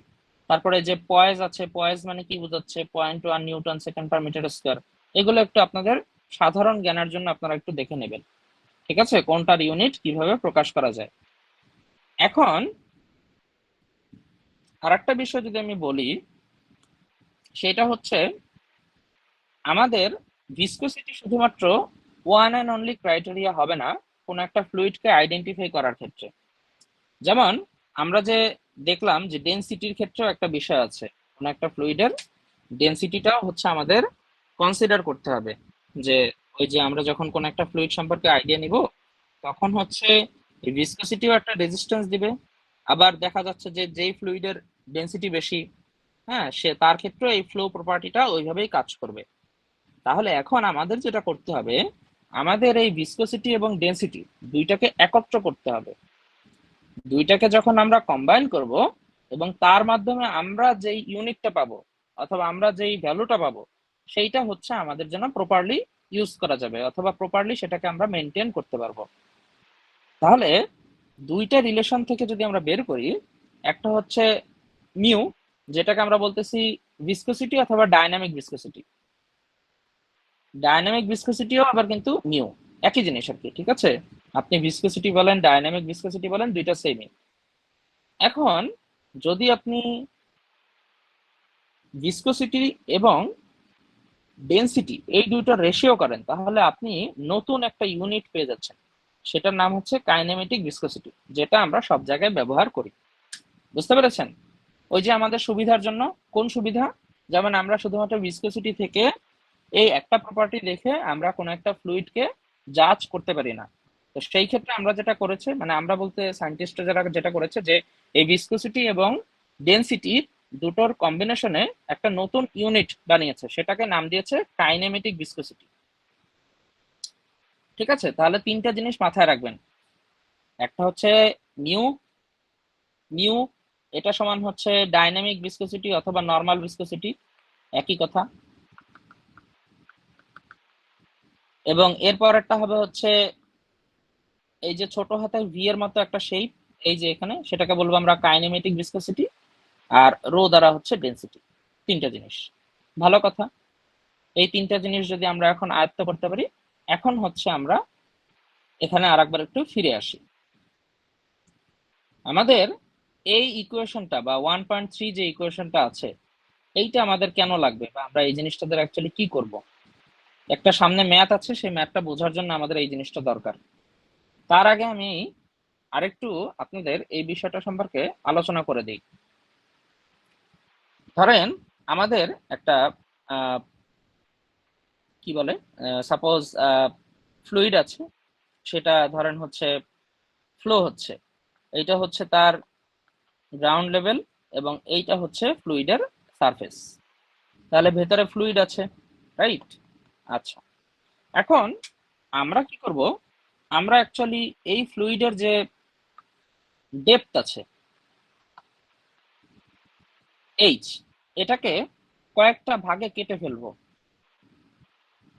তারপরে যে পয়েজ আছে, পয়েজ মানে কি বোঝাচ্ছে, 0.1 newton second per metre square. এগুলো একটু আপনাদের সাধারণ জ্ঞানের জন্য আপনারা একটু দেখে নেবেন, ঠিক আছে, কোনটার ইউনিট কিভাবে প্রকাশ করা যায়। এখন আরেকটা বিষয় যদি আমি বলি, সেটা হচ্ছে আমাদের ভিসকসিটি শুধুমাত্র ওয়ান অ্যান্ড অনলি ক্রাইটেরিয়া হবে না কোন একটা ফ্লুইডকে আইডেন্টিফাই করার ক্ষেত্রে। যেমন আমরা যে দেখলাম যে ডেনসিটির ক্ষেত্রেও একটা বিষয় আছে, কোন একটা ফ্লুইডের ডেনসিটিটাও হচ্ছে আমাদের কনসিডার করতে হবে। যে ওই যে আমরা যখন কোন একটা ফ্লুইড সম্পর্কে আইডিয়া নিব, তখন হচ্ছে ভিসকসিটিও একটা রেজিস্ট্যান্স দিবে। আবার দেখা যাচ্ছে যে যেই ফ্লুইডের ডেনসিটি বেশি, হ্যাঁ, সে তার ক্ষেত্রে এই ফ্লো প্রপার্টিটা ওইভাবেই কাজ করবে। তাহলে এখন আমাদের যেটা করতে হবে, আমাদের এই ভিসকসিটি এবং ডেনসিটি দুইটাকে একত্র করতে হবে। দুইটাকে যখন আমরা কম্বাইন করব এবং তার মাধ্যমে আমরা যেই ইউনিটটা পাবো অথবা আমরা যেই ভ্যালুটা পাবো, সেইটা হচ্ছে আমাদের জন্য প্রপারলি ইউজ করা যাবে অথবা প্রপারলি সেটাকে আমরা মেনটেন করতে পারবো। তাহলে দুইটা রিলেশন থেকে যদি আমরা বের করি, একটা হচ্ছে মিউ, যেটাকে আমরা বলতেছি ভিসকসিটি অথবা ডাইনামিক ভিসকসিটি। ডাইনামিক ভিসকসিটিও আবার কিন্তু মিউ, একই জিনিস আর কি, ঠিক আছে? আপনি ভিসকসিটি বলেন, ডাইনামিক ভিসকসিটি বলেন, দুইটা সেমই। এখন যদি আপনি ভিসকসিটি এবং ডেনসিটি এই দুইটা রেশিও করেন, তাহলে আপনি নতুন একটা ইউনিট পেয়ে যাচ্ছেন, সেটার নাম হচ্ছে কাইনেমেটিক ভিসকসিটি, যেটা আমরা সব জায়গায় ব্যবহার করি। বুঝতে পেরেছেন? ওই যে আমাদের সুবিধার জন্য, কোন সুবিধা? যেমন আমরা শুধুমাত্র ভিসকসিটি থেকে এই একটা প্রপার্টি দেখে আমরা কোনো একটা ফ্লুইডকে জাজ করতে পারি না। তো সেই ক্ষেত্রে আমরা যেটা করেছে, মানে আমরা বলতে সায়েন্টিস্টরা যারা যেটা করেছে, যে এই ভিসকসিটি এবং ডেনসিটি দুটোর কম্বিনেশনে একটা নতুন ইউনিট বানিয়েছে, সেটাকে নাম দিয়েছে কাইনেমেটিক ভিসকসিটি। ঠিক আছে? তাহলে তিনটা জিনিস মাথায় রাখবেন। একটা হচ্ছে মিউ, মিউ এটা সমান হচ্ছে ডাইনামিক ভিসকসিটি অথবা নরমাল ভিসকসিটি, একই কথা। এবং এরপর একটা হবে হচ্ছে এই যে ছোট হাতের ভি এর মতো একটা শেপ, এই যে এখানে, সেটাকে বলবো আমরা কাইনেমেটিক ভিসকসিটি, আর রো দ্বারা হচ্ছে ডেনসিটি। তিনটা জিনিস, ভালো কথা। এই তিনটা জিনিস যদি আমরা এখন আয়ত্ত করতে পারি, এখন হচ্ছে আমরা এখানে আরেকবার একটু ফিরে আসি। আমাদের এই ইকুয়েশনটা বা 1.3 যে ইকুয়েশনটা আছে, এইটা আমাদের কেন লাগবে বা আমরা এই জিনিসটা দ্বারা অ্যাকচুয়ালি কি করব? একটা সামনে ম্যাথ আছে, সেই ম্যাথটা বোঝার জন্য আমাদের এই জিনিসটা দরকার। তার আগে আমি আরেকটু আপনাদের এই বিষয়টা সম্পর্কে আলোচনা করে দিই। ধরেন আমাদের একটা কি বলে, সাপোজ ফ্লুইড আছে, সেটা ধরেন হচ্ছে ফ্লো হচ্ছে, এইটা হচ্ছে তার গ্রাউন্ড লেভেল এবং এইটা হচ্ছে ফ্লুইডের সারফেস। তাহলে ভেতরে ফ্লুইড আছে, রাইট? আচ্ছা, এখন আমরা কি করব, আমরা অ্যাকচুয়ালি এই ফ্লুইডের যে ডেপথ আছে এইচ, এটাকে কয়েকটা ভাগে কেটে ফেলবো,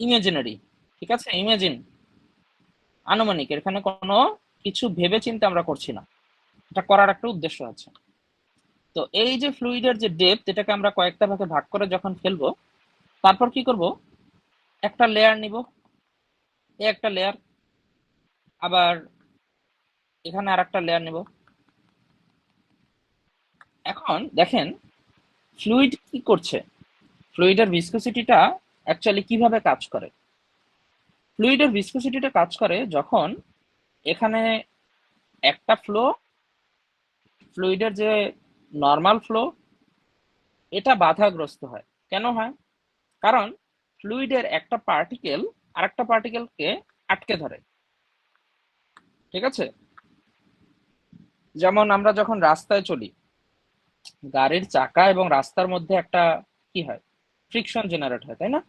ইমাজিনারি, ঠিক আছে, ইমাজিন, আনুমানিক, এখানে কোনো কিছু ভেবে চিন্তে আমরা করছি না, এটা করার একটা উদ্দেশ্য আছে। তো এই যে ফ্লুইডের যে ডেপথ, এটাকে আমরা কয়েকটা ভাগে ভাগ করে যখন ফেলবো, তারপর কি করব, একটা লেয়ার নিব, এই একটা লেয়ার, আবার এখানে আর একটা লেয়ার নিব। এখন দেখেন ফ্লুইড কি করছে, ফ্লুইডের ভিসকসিটিটা অ্যাকচুয়ালি কিভাবে কাজ করে। ফ্লুইডের ভিসকসিটিটা কাজ করে যখন এখানে একটা ফ্লুইডের যে নর্মাল ফ্লো, এটা বাধাগ্রস্ত হয়। কেন হয়? কারণ ফ্লুইডের একটা পার্টিকেল আরেকটা পার্টিকেলকে আটকে ধরে, ঠিক আছে? যেমন আমরা যখন রাস্তায় চলি, গাড়ির চাকা এবং রাস্তার মধ্যে একটা কি হয়, ফ্রিকশন জেনারেট হয়, তাই না?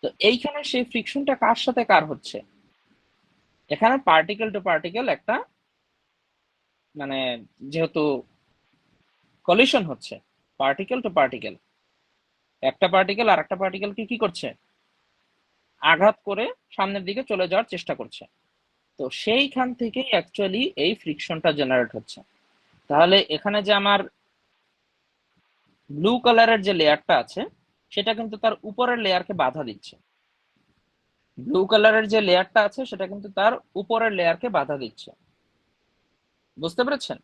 তো এইখানে সেই ফ্রিকশনটা কার সাথে কার হচ্ছে, এখানে পার্টিকেল টু পার্টিকেল একটা মানে যেহেতু কলিশন হচ্ছে, পার্টিকেল টু পার্টিকেল, একটা পার্টিকেল আর একটা পার্টিকেলকে কি করছে, আঘাত করে সামনের দিকে চলে যাওয়ার চেষ্টা করছে। তো সেইখান থেকেই অ্যাকচুয়ালি এই ফ্রিকশনটা জেনারেট হচ্ছে। তাহলে এখানে যে আমার ব্লু কালারের যে লেয়ারটা আছে সেটা কিন্তু তার উপরের লেয়ারকে বাধা দিচ্ছে, ব্লু কালারের যে লেয়ারটা আছে সেটা কিন্তু তার উপরের লেয়ারকে বাধা দিচ্ছে। বুঝতে পেরেছেন?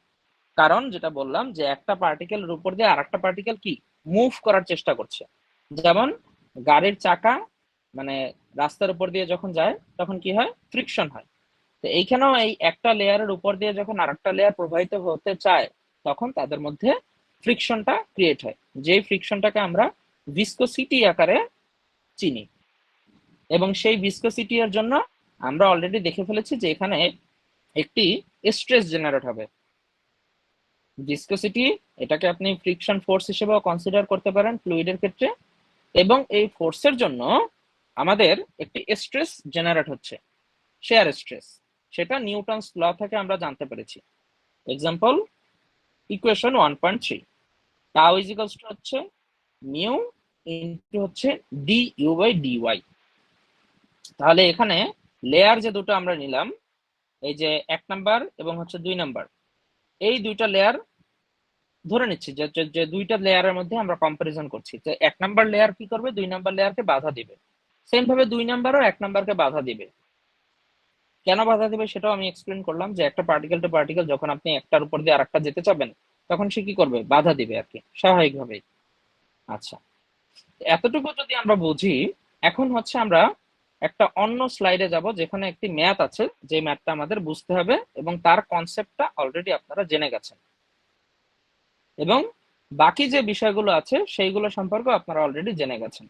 কারণ যেটা বললাম যে একটা পার্টিকেলের উপর দিয়ে আরেকটা পার্টিকেল কি মুভ করার চেষ্টা করছে। যেমন গাড়ির চাকা মানে রাস্তার উপর দিয়ে যখন যায় তখন কি হয়, ফ্রিকশন হয়। তো এইখানেও এই একটা লেয়ারের উপর দিয়ে যখন আরেকটা লেয়ার প্রবাহিত হতে চায় তখন তাদের মধ্যে ফ্রিকশনটা ক্রিয়েট হয়, যেই ফ্রিকশনটাকে আমরা ভিসকোসিটি আকারে চিনি। এবং সেই ভিসকোসিটি এর জন্য আমরা অলরেডি দেখে ফেলেছি যে এখানে একটি স্ট্রেস জেনারেট হবে। ভিসকোসিটি এটাকে আপনি ফ্রিকশন ফোর্স হিসেবেও কনসিডার করতে পারেন ফ্লুইডের ক্ষেত্রে, এবং এই ফোর্সের জন্য আমাদের একটি স্ট্রেস জেনারেট হচ্ছে, শেয়ার স্ট্রেস। সেটা নিউটনস ল থেকে আমরা জানতে পেরেছি। Example equation 1.3, tau is equals to হচ্ছে মিউ ইনটু হচ্ছে D U by D Y. তাহলে এখানে লেয়ার যে দুটো আমরা নিলাম, এই যে 1 নাম্বার এবং হচ্ছে 2 নাম্বার, এই দুইটা লেয়ার ধরে নিচ্ছি যে দুইটা লেয়ারের মধ্যে আমরা কম্পারিজন করছি, তো 1 নাম্বার লেয়ার কি করবে, 2 নাম্বার লেয়ারকে বাধা দিবে। সেম ভাবে 2 নাম্বারও 1 নাম্বারকে বাধা দিবে। কেন বাধা দিবে সেটাও আমি এক্সপ্লেন করলাম, যে একটা পার্টিকেল টু পার্টিকেল যখন আপনি একটার উপর দিয়ে আরেকটা যেতে চাবেন তখন সে কি করবে, বাধা দিবে আর কি, স্বাভাবিকভাবেই। আচ্ছা, এতটুকু যদি আমরা বুঝি, এখন হচ্ছে আমরা একটা অন্য স্লাইডে যাব যেখানে একটি ম্যাথ আছে, যে ম্যাথটা আমাদের বুঝতে হবে এবং তার কনসেপ্টটা অলরেডি আপনারা জেনে গেছেন, এবং বাকি যে বিষয়গুলো আছে সেইগুলো সম্পর্কে আপনারা অলরেডি জেনে গেছেন।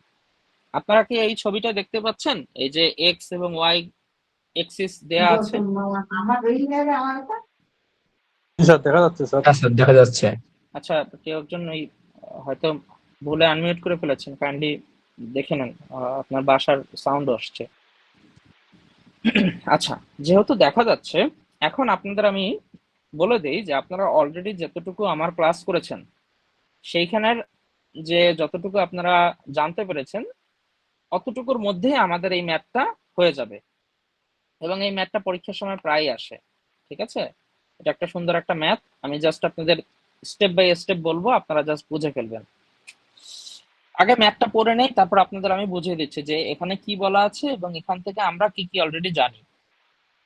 আপনারা কি এই ছবিটা দেখতে পাচ্ছেন? এই যে এক্স এবং ওয়াই এক্সিস দেয়া আছে। স্যার দেখা যাচ্ছে স্যার। হ্যাঁ স্যার দেখা যাচ্ছে। আচ্ছা, কেউ একজন ওই হয়তো ভুলে আনমিউট করে ফেলেছেন, কাইন্ডলি দেখে নেন, আপনার বাসার সাউন্ড আসছে। আচ্ছা, যেহেতু দেখা যাচ্ছে, এখন আপনাদের আমি বলে দেই যে আপনারা অলরেডি যতটুকু আমার ক্লাস করেছেন সেইখানের যে যতটুকু আপনারা জানতে পেরেছেন অতটুকুর মধ্যে আমাদের এই ম্যাথটা হয়ে যাবে, এবং এই ম্যাথটা পরীক্ষার সময় প্রায় আসে। ঠিক আছে, এটা একটা সুন্দর একটা ম্যাথ, আমি জাস্ট আপনাদের স্টেপ বাই স্টেপ বলবো, আপনারা জাস্ট বুঝে ফেলবেন। আগে ম্যাথটা পড়ে নেই, তারপর আপনাদের আমি বুঝিয়ে দিচ্ছি যে এখানে কি বলা আছে এবং এখান থেকে আমরা কি কি অলরেডি জানি।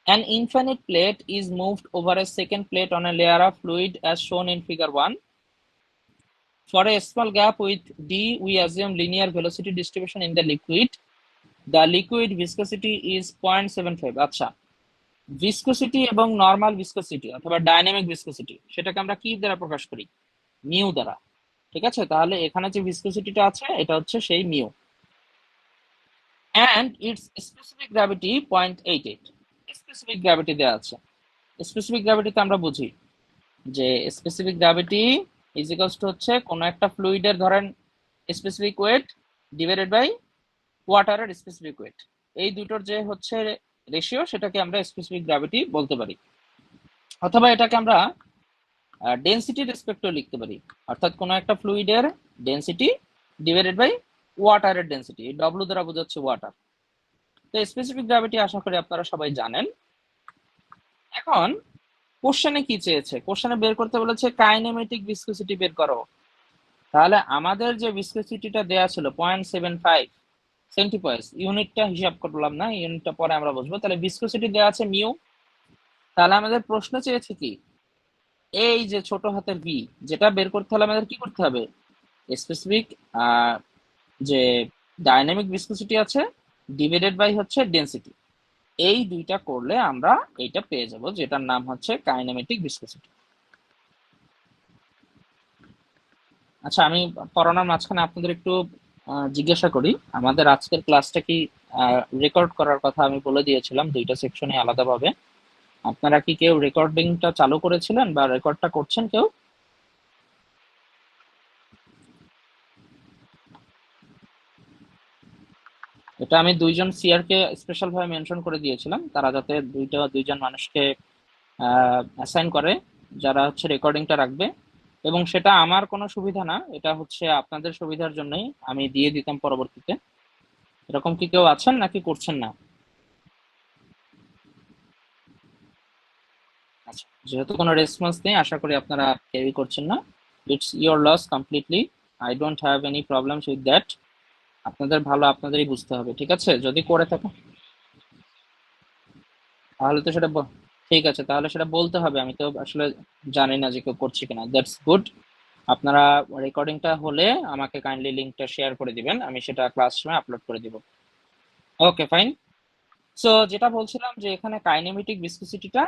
An infinite plate is moved over a second plate on a layer of fluid as shown in figure 1. For a small gap with d, we assume linear velocity distribution in the liquid. The liquid viscosity is 0.75. আচ্ছা, ভিসকোসিটি এবং নর্মাল ভিসকোসিটি অথবা ডাইনামিক ভিসকোসিটি সেটাকে আমরা কি দ্বারা প্রকাশ করি, মিউ দ্বারা। ঠিক আছে, তাহলে এখানে যে ভিসকোসিটিটা আছে এটা হচ্ছে সেই mu, and its specific gravity 0.88. Specific gravity দেওয়া আছে। স্পেসিফিক গ্র্যাভিটিতে আমরা বুঝি যে specific gravity is equals to হচ্ছে কোন একটা ফ্লুইডের ধরেন স্পেসিফিক ওয়েট ডিভাইডেড বাই ওয়াটারের স্পেসিফিক ওয়েট, এই দুটোর যে হচ্ছে রেশিও সেটাকে আমরা স্পেসিফিক গ্র্যাভিটি বলতে পারি, অথবা এটাকে আমরা ডেনসিটি রেসপেক্টেও লিখতে পারি, অর্থাৎ কোন একটা ফ্লুইডের ডেনসিটি ডিভাইডেড বাই ওয়াটারের ডেনসিটি, এই ডব্লিউ দ্বারা বোঝাচ্ছে ওয়াটার। তো স্পেসিফিক গ্র্যাভিটি আশা করি আপনারা সবাই জানেন। এখন কোশ্চেনে কি চেয়েছে, কোশ্চেনে বের করতে বলেছে কাইনেমেটিক ভিসকোসিটি বের করো। তাহলে আমাদের যে ভিসকোসিটিটা দেয়া ছিল 0.75 সেন্টিপয়েস, ইউনিটটা হিসাব করলাম না, ইউনিটটা পরে আমরা বুঝবো। তাহলে ভিসকোসিটি দেয়া আছে মিউ, তাহলে আমাদের প্রশ্ন চেয়েছে কি, এই যে ছোট হাতের ভি, যেটা বের করতে হলে আমাদের কি করতে হবে, স্পেসিফিক যে ডাইনামিক ভিসকোসিটি আছে ডিভাইডেড বাই হচ্ছে ডেনসিটি, এই দুইটা করলে আমরা এইটা পেয়ে যাব, যেটার নাম হচ্ছে কাইনেমেটিক ভিসকোসিটি। আচ্ছা, আমি পড়ানোর মাঝখানে আপনাদের একটু জিজ্ঞাসা করি, আমাদের আজকের ক্লাসটা কি রেকর্ড করার কথা আমি বলে দিয়েছিলাম দুইটা সেকশনে আলাদাভাবে, আপনারা কি কেউ রেকর্ডিংটা চালু করেছিলেন বা রেকর্ডটা করছেন কেউ? এটা আমি দুইজন সিআর কে স্পেশাল ভাবে মেনশন করে দিয়েছিলাম, তারা যাতে দুইজন মানুষকে অ্যাসাইন করে যারা হচ্ছে রেকর্ডিংটা রাখবে, এবং সেটা আমার কোনো সুবিধা না, এটা হচ্ছে আপনাদের সুবিধার জন্যই আমি দিয়ে দিতাম পরবর্তীতে। এরকম কি কেউ আছেন নাকি করছেন না? আচ্ছা, যেহেতু কোনো রেসপন্স নেই, আশা করি আপনারা কেউই করছেন না। It's your loss completely, I don't have any problems with that. আপনাদের ভালো আপনাদেরই বুঝতে হবে, ঠিক আছে? যদি করে থাকেন তাহলে তো সেটা ঠিক আছে, তাহলে সেটা বলতে হবে, আমি তো আসলে জানি না যে কেউ করছে কিনা। That's good. আপনারা রেকর্ডিংটা হলে আমাকে কাইন্ডলি লিংকটা শেয়ার করে দিবেন, আমি সেটা ক্লাসরুমে আপলোড করে দিব। ওকে, ফাইন। সো যেটা বলছিলাম যে এখানে কাইনেমেটিক ভিসকোসিটিটা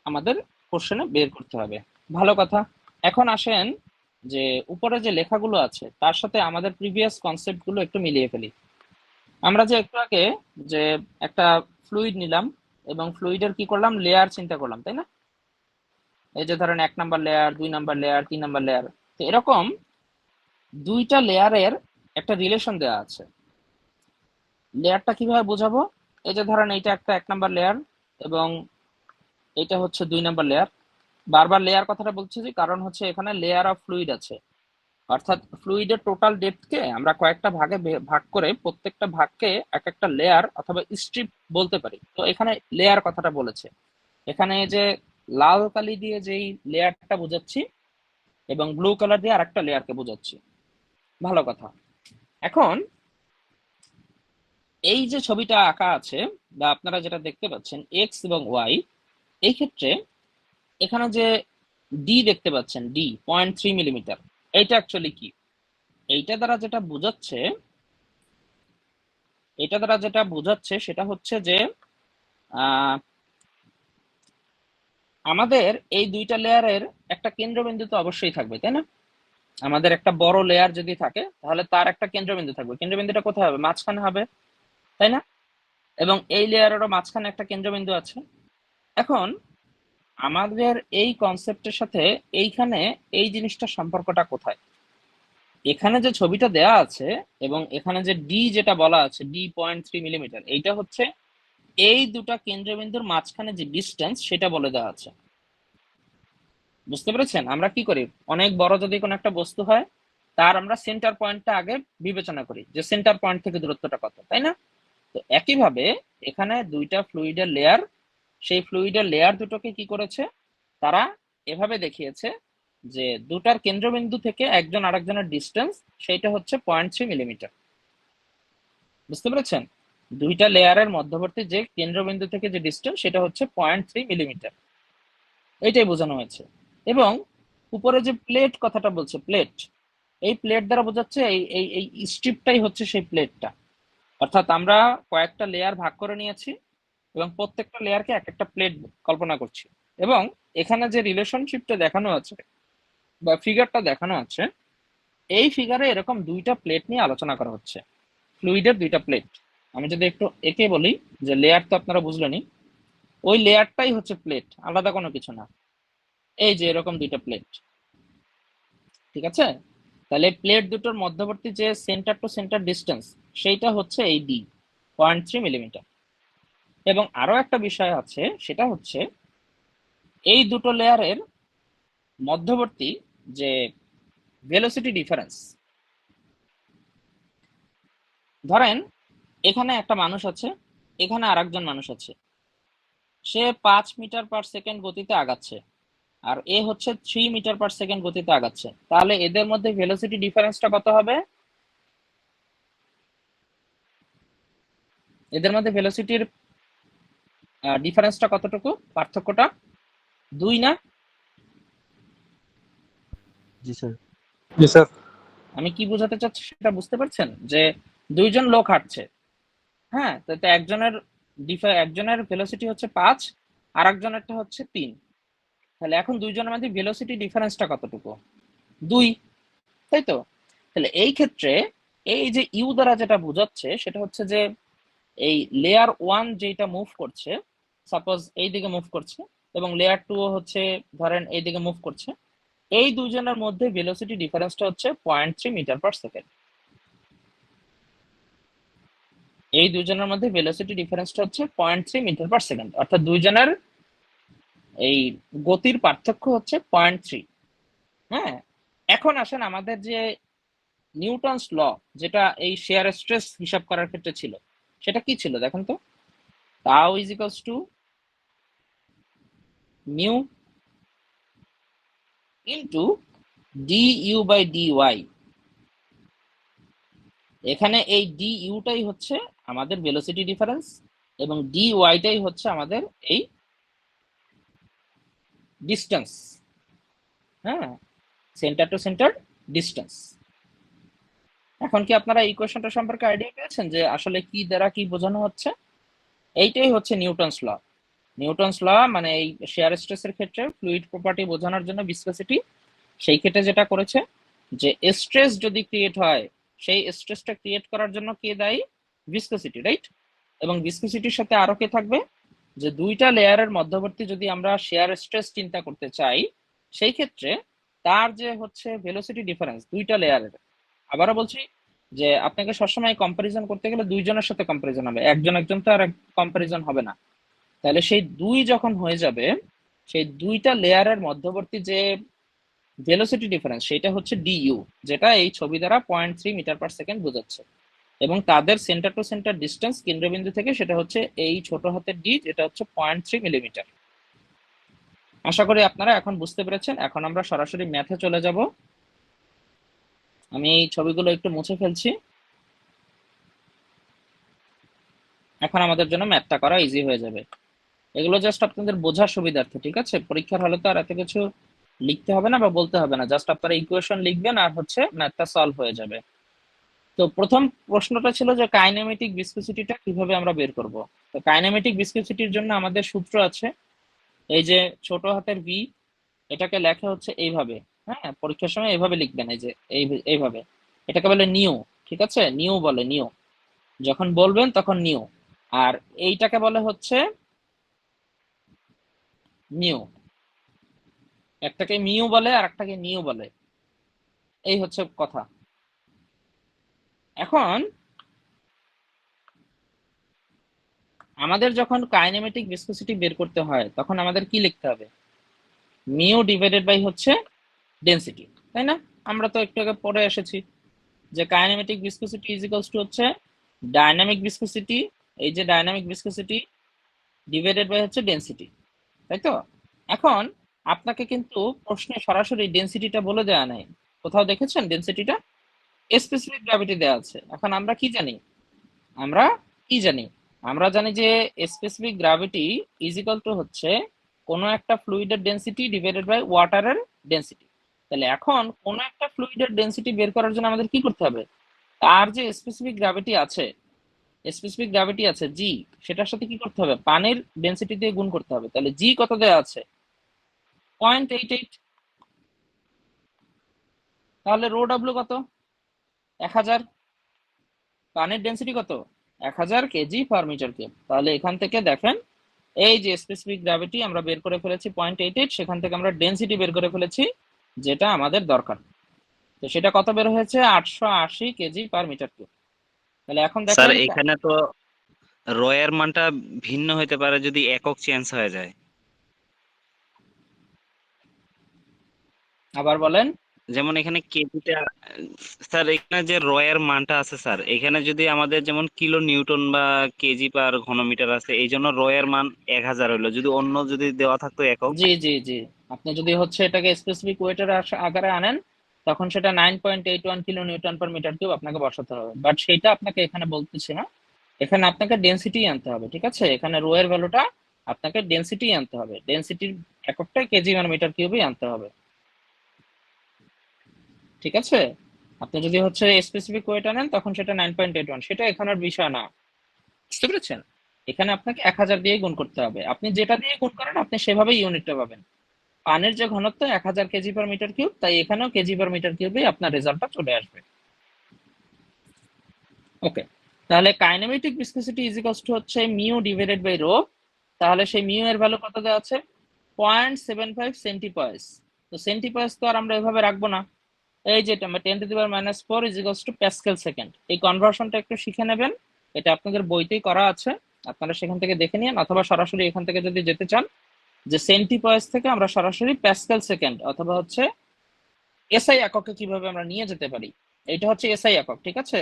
আমাদের কোশ্চেনে বের করতে হবে। ভালো কথা। এখন আসেন যে উপরে যে লেখাগুলো আছে তার সাথে আমাদের প্রিভিয়াস কনসেপ্টগুলো একটু মিলিয়ে ফেলি। আমরা যে একটু আগে যে একটা ফ্লুইড নিলাম এবং ফ্লুইডের কি করলাম, লেয়ার চিন্তা করলাম, তাই না? এই যে ধরেন 1 number layer, 2 number layer, 3 number layer. তো এরকম দুইটা লেয়ারের একটা রিলেশন দেওয়া আছে। লেয়ারটা কিভাবে বোঝাবো? এই যে ধরেন এইটা একটা 1 নাম্বার লেয়ার এবং এটা হচ্ছে 2 নাম্বার লেয়ার। বারবার লেয়ার কথাটা বলছি যে কারণ হচ্ছে এখানে লেয়ার অফ ফ্লুইড আছে, অর্থাৎ ফ্লুইডের টোটাল ডেপথকে আমরা কয়েকটা ভাগে ভাগ করে প্রত্যেকটা ভাগকে এক একটা লেয়ার অথবা স্ট্রিপ বলতে পারি। তো এখানে লেয়ার কথাটা বলেছে, এখানে যে লাল কালি দিয়ে যেই লেয়ারটা বোঝাচ্ছি এবং ব্লু কালার দিয়ে আরেকটা লেয়ারকে বোঝাচ্ছি। ভালো কথা। এখন এই যে ছবিটা আঁকা আছে বা আপনারা যেটা দেখতে পাচ্ছেন এক্স এবং ওয়াই, এই ক্ষেত্রে এখানে যে ডি দেখতে পাচ্ছেন, ডি 0.3 মিলিমিটার, এইটা অ্যাকচুয়ালি কি? এইটা দ্বারা যেটা বোঝাচ্ছে, সেটা হচ্ছে যে আমাদের এই দুইটা লেয়ারের একটা কেন্দ্রবিন্দু তো অবশ্যই থাকবে, তাই না? আমাদের একটা বড় লেয়ার যদি থাকে তাহলে তার একটা কেন্দ্রবিন্দু থাকবে, কেন্দ্রবিন্দুটা কোথায় হবে? মাঝখানে হবে, তাই না? এবং এই লেয়ারেরও মাঝখানে একটা কেন্দ্রবিন্দু আছে। এখন আমাদের এই কনসেপ্টের সাথে এইখানে এই জিনিসটার সম্পর্কটা কোথায়? এখানে যে ছবিটা দেয়া আছে এবং এখানে যে ডি যেটা বলা আছে, ডি 0.3 মিলিমিটার, এইটা হচ্ছে এই দুটা কেন্দ্রবিন্দুর মাঝখানে যে ডিস্টেন্স সেটা বলে দেওয়া আছে। বুঝতে পেরেছেন? আমরা কি করি, অনেক বড় যদি কোনো একটা বস্তু হয় তার আমরা সেন্টার পয়েন্টটা আগে বিবেচনা করি যে সেন্টার পয়েন্ট থেকে দূরত্বটা কত, তাই না? তো একইভাবে এখানে দুইটা ফ্লুইডের লেয়ার, সেই ফ্লুইডের লেয়ার দুটোকে কি করেছে, তারা এভাবে দেখিয়েছে যে দুটার কেন্দ্রবিন্দু থেকে একজন আরেকজনের ডিস্টেন্স সেইটা হচ্ছে 0.3 মিলিমিটার। বুঝতে পেরেছেন? দুইটা লেয়ারের মধ্যবর্তী যে কেন্দ্রবিন্দু থেকে যে ডিস্টেন্স সেটা হচ্ছে 0.3 মিলিমিটার, এইটাই বোঝানো হয়েছে। এবং উপরে যে প্লেট কথাটা বলছে, প্লেট, এই প্লেট দ্বারা বোঝাচ্ছে এই এই এই স্ট্রিপটাই হচ্ছে সেই প্লেটটা। অর্থাৎ আমরা কয়েকটা লেয়ার ভাগ করে নিয়েছি এবং প্রত্যেকটা লেয়ারকে এক একটা প্লেট কল্পনা করছি, এবং এখানে যে রিলেশনশিপটা দেখানো আছে বা ফিগারটা দেখানো আছে, এই ফিগারে এরকম দুইটা প্লেট নিয়ে আলোচনা করা হচ্ছে, ফ্লুইডের দুইটা প্লেট। আমি যদি একটু একে বলি যে লেয়ার তো আপনারা বুঝলেনই, ওই লেয়ারটাই হচ্ছে প্লেট, আলাদা কোনো কিছু না। এই যে এরকম দুইটা প্লেট, ঠিক আছে? তাহলে প্লেট দুটোর মধ্যবর্তী যে সেন্টার টু সেন্টার ডিস্টেন্স সেইটা হচ্ছে এই ডি 0.3 মিলিমিটার। এবং আরো একটা বিষয় আছে, সেটা হচ্ছে এই দুটো লেয়ারের মধ্যবর্তী যে ভেলোসিটি ডিফারেন্স, ধরেন এখানে একটা মানুষ আছে, এখানে আরেকজন মানুষ আছে, সে 5 মিটার পার সেকেন্ড গতিতে আগাচ্ছে আর এ হচ্ছে 3 মিটার পার সেকেন্ড গতিতে আগাচ্ছে, তাহলে এদের মধ্যে ভেলোসিটি ডিফারেন্সটা কত হবে? এদের মধ্যে ভেলোসিটির ডিফারেন্সটা কতটুকু, পার্থক্যটা 2 না? জি স্যার। জি স্যার। আমি কি বোঝাতে চাচ্ছি সেটা বুঝতে পারছেন? যে দুইজন লোক হাঁটছে, হ্যাঁ, তো একজনের ভেলোসিটি হচ্ছে 5 আর একজনেরটা হচ্ছে 3, তাহলে এখন দুইজনের মধ্যে ভেলোসিটি ডিফারেন্সটা কতটুকু? 2, তাই তো? তাহলে এই ক্ষেত্রে এই যে ইউ দ্বারা যেটা বোঝাচ্ছে সেটা হচ্ছে যে এই লেয়ার 1 যেটা মুভ করছে, সাপোজ এই দিকে মুভ করছে, এবং লেয়ার 2 হচ্ছে ধরেন এই দিকে মুভ করছে, এই দুইজনের মধ্যে ভেলোসিটি ডিফারেন্সটা হচ্ছে 0.3 মিটার পার সেকেন্ড। এই দুজনের মধ্যে ভেলোসিটি ডিফারেন্সটা হচ্ছে 0.3 মিটার পার সেকেন্ড, অর্থাৎ দুজনের এই গতির পার্থক্য হচ্ছে 0.3। হ্যাঁ, এখন আসেন আমাদের যে নিউটনস ল, যেটা এই শেয়ার স্ট্রেস হিসাব করার ক্ষেত্রে ছিল, সেটা কি ছিল দেখেন তো। Tau is equals to mu into D U by D Y. এখানে এই ডি ইউটাই হচ্ছে আমাদের ভেলোসিটি ডিফারেন্স এবং ডি ওয়াইটাই হচ্ছে আমাদের এই ডিস্টেন্স। হ্যাঁ, সেন্টার টু সেন্টার ডিস্টেন্স। এখন কি আপনারা এই কোয়েশ্চনটা সম্পর্কে আইডিয়া পেয়েছেন যে আসলে কি দ্বারা কি বোঝানো হচ্ছে? এইটাই হচ্ছে নিউটনস ল। নিউটনস ল মানে এই শেয়ার স্ট্রেসের ক্ষেত্রে ফ্লুইড প্রপার্টি বোঝানোর জন্য ভিসকোসিটি, সেই ক্ষেত্রে যেটা করেছে যে স্ট্রেস যদি ক্রিয়েট হয়, সেই স্ট্রেসটা ক্রিয়েট করার জন্য কে দায়ী? Viscosity, right? এবং ভিসকোসিটির সাথে আরো কে থাকবে? যে দুইটা লেয়ারের মধ্যবর্তী যদি আমরা শেয়ার স্ট্রেস চিন্তা করতে চাই, সেই ক্ষেত্রে তার যে হচ্ছে ভেলোসিটি ডিফারেন্স দুইটা লেয়ারের, আবারও বলছি যে আপনাকে সবসময় কম্পারিজন করতে গেলে দুইজনের সাথে কম্পারিজন হবে, একজন তো আর কম্পারিজন হবে না। তাহলে সেই দুই যখন হয়ে যাবে, সেই দুইটা লেয়ারের মধ্যবর্তী যে ভেলোসিটি ডিফারেন্স সেটা হচ্ছে ডিইউ, যেটা এই ছবি দ্বারা 0.3 মিটার পার সেকেন্ড বোঝাচ্ছে। এবং তাদের সেন্টার টু সেন্টার ডিস্টেন্স কেন্দ্রবিন্দু থেকে সেটা হচ্ছে এই ছোট হাতের ডি, যেটা হচ্ছে 0.3 মিলিমিটার। আশা করি আপনারা এখন বুঝতে পেরেছেন। এখন আমরা সরাসরি ম্যাথে চলে যাব। আমি এই ছবিগুলো একটু মুছে ফেলছি, এখন আমাদের জন্য ম্যাথটা করা ইজি হয়ে যাবে। এগুলো জাস্ট আপনাদের বোঝার সুবিধার্থে, ঠিক আছে? পরীক্ষার হলে তো আর এত কিছু লিখতে হবে না বা বলতে হবে না, জাস্ট আপনারা ইকুয়েশন লিখবেন আর হচ্ছে ম্যাথটা সলভ হয়ে যাবে। তো প্রথম প্রশ্নটা ছিল যে কাইনেমেটিক ভিসকোসিটিটা কিভাবে আমরা বের করব। তো কাইনেমেটিক ভিসকোসিটির জন্য আমাদের সূত্র আছে, এই যে ছোট হাতের ভি, এটাকে লেখা হচ্ছে এইভাবে। হ্যাঁ, পরীক্ষার সময় এইভাবে লিখবেন, এই যে এইভাবে। এটাকে বলে নিউ, ঠিক আছে? নিউ বলে, নিউ যখন বলবেন তখন নিউ। আর এইটাকে বলে হচ্ছে নিউ, একটাকে মিউ বলে আর একটাকে নিউ বলে, এই হচ্ছে কথা। এখন আমাদের যখন কাইনেমেটিক ভিসকোসিটি বের করতে হয় তখন আমাদের কি লিখতে হবে? মিউ ডিভাইডেড বাই হচ্ছে ডেনসিটি, তাই না? আমরা তো একটু আগে পড়ে এসেছি যে kinematic viscosity is equals to হচ্ছে ডাইনামিক ভিসকোসিটি, এই যে ডাইনামিক ভিসকোসিটি ডিভাইডেড বাই হচ্ছে ডেনসিটি, তাই তো? এখন আপনাকে কিন্তু প্রশ্নে সরাসরি ডেনসিটিটা বলে দেওয়া নাই, কোথাও দেখেছেন ডেনসিটিটা? স্পেসিফিক গ্র্যাভিটি দেওয়া আছে। এখন আমরা কি জানি? আমরা কি জানি? আমরা জানি যে specific gravity is equal to হচ্ছে কোনো একটা ফ্লুইডের ডেনসিটি ডিভাইডেড বাই ওয়াটারের ডেনসিটি। তাহলে এখন কোনো একটা ফ্লুইডের ডেনসিটি বের করার জন্য আমাদের কি করতে হবে? তার যে স্পেসিফিক গ্র্যাভিটি আছে, স্পেসিফিক গ্র্যাভিটি আছে জি, সেটার সাথে কি করতে হবে? পানির ডেনসিটি দিয়ে গুণ করতে হবে। তাহলে জি কত দেওয়া আছে? 0.88। তাহলে রো ডাব্লিউ কত? 1000। পানির ডেনসিটি কত? 1000 কেজি পার মিটার কিউব। তাহলে এখান থেকে দেখেন, এই যে স্পেসিফিক গ্র্যাভিটি আমরা বের করে ফেলেছি 0.88, সেখান থেকে আমরা ডেনসিটি বের করে ফেলেছি যেটা আমাদের দরকার। তো সেটা কত বের হয়েছে? 880 কেজি পার মিটার কিউব। তাহলে এখন স্যার দেখেন, এখানে তো রো এর মানটা ভিন্ন হতে পারে যদি একক চেঞ্জ হয়ে যায়। আবার বলেন। যেমন এখানে কেজিটা, স্যার এখানে যে রো এর মানটা আছে স্যার, এখানে যদি আমাদের যেমন কিলো নিউটন বা কেজি পার ঘনমিটার আছে, এই জন্য রো এর মান 1000 হলো, যদি অন্য যদি দেওয়া থাকতো একক। জি জি জি, আপনি যদি হচ্ছে এটাকে স্পেসিফিক ওয়েটের আকারে আনেন তখন সেটা 9.81 kilo newton per metre cube আপনাকে বসাতে হবে, বাট সেটা আপনাকে এখানে বলতেছে না। এখানে আপনাকে ডেনসিটি আনতে হবে, ঠিক আছে? এখানে রো এর ভ্যালুটা আপনাকে ডেনসিটি আনতে হবে, ডেনসিটির এককটা কেজি পার মিটার কিউবই আনতে হবে, ঠিক আছে? আপনি যদি হচ্ছে স্পেসিফিক ওয়েট আনেন তখন সেটা 9.81, সেটা এখানের বিষয় না, বুঝতে পেরেছেন? এখানে আপনাকে 1000 দিয়ে গুণ করতে হবে, আপনি যেটা দিয়ে গুণ করেন আপনি সেভাবেই ইউনিটটা পাবেন। পানির যে ঘনত্ব 1000 কেজি পার মিটার কিউব, তাই এখানেও কেজি পার মিটার কিউবে আপনার রেজাল্টটা চলে আসবে। ওকে, তাহলে kinematic viscosity is equals to হচ্ছে মিউ ডিভাইডেড বাই রো। তাহলে সেই মিউ এর ভ্যালু কত দেওয়া আছে? 0.75 সেন্টিপয়েস। তো সেন্টিপয়েস তো আর আমরা এভাবে রাখবো না, এই যে 10⁻⁻⁴ is equals two Pascal second. এই কনভার্সনটা একটু শিখে নেবেন, এটা আপনাদের বইতেই করা আছে, আপনারা সেখান থেকে দেখে নিন, অথবা সরাসরি এখান থেকে যদি যেতে চান যে সেন্টিপয়েস থেকে আমরা সরাসরি প্যাসকেল সেকেন্ড অথবা হচ্ছে এসআই এককে কিভাবে আমরা নিয়ে যেতে পারি, এটা হচ্ছে এসআই একক। ঠিক আছে,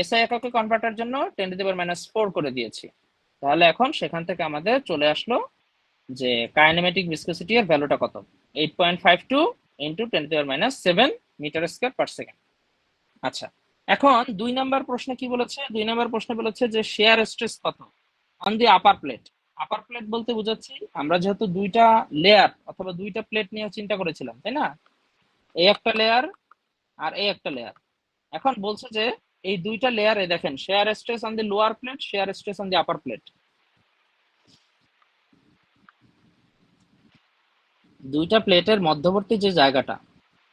এসআই এককে কনভার্টার জন্য 10⁻⁴ করে দিয়েছি। তাহলে এখন সেখান থেকে আমাদের চলে আসলো যে কাইনেমেটিক ভিসকোসিটি এর ভ্যালুটা কত, 8.52 into 10⁻⁷ metre square per second. আচ্ছা, এখন 2 নাম্বার প্রশ্নে কি বলেছে? 2 নাম্বার প্রশ্নে বলেছে যে শেয়ার স্ট্রেস কত on the upper plate. Upper plate বলতে বুঝাচ্ছি আমরা যেহেতু দুইটা লেয়ার অথবা দুইটা প্লেট নিয়ে চিন্তা করেছিলাম, তাই না? এই একটা লেয়ার আর এই একটা লেয়ার। এখন বলছে যে এই দুইটা লেয়ারে দেখেন share stress on the lower plate, share stress on the upper plate. দুইটা প্লেটের মধ্যবর্তী যে জায়গাটা,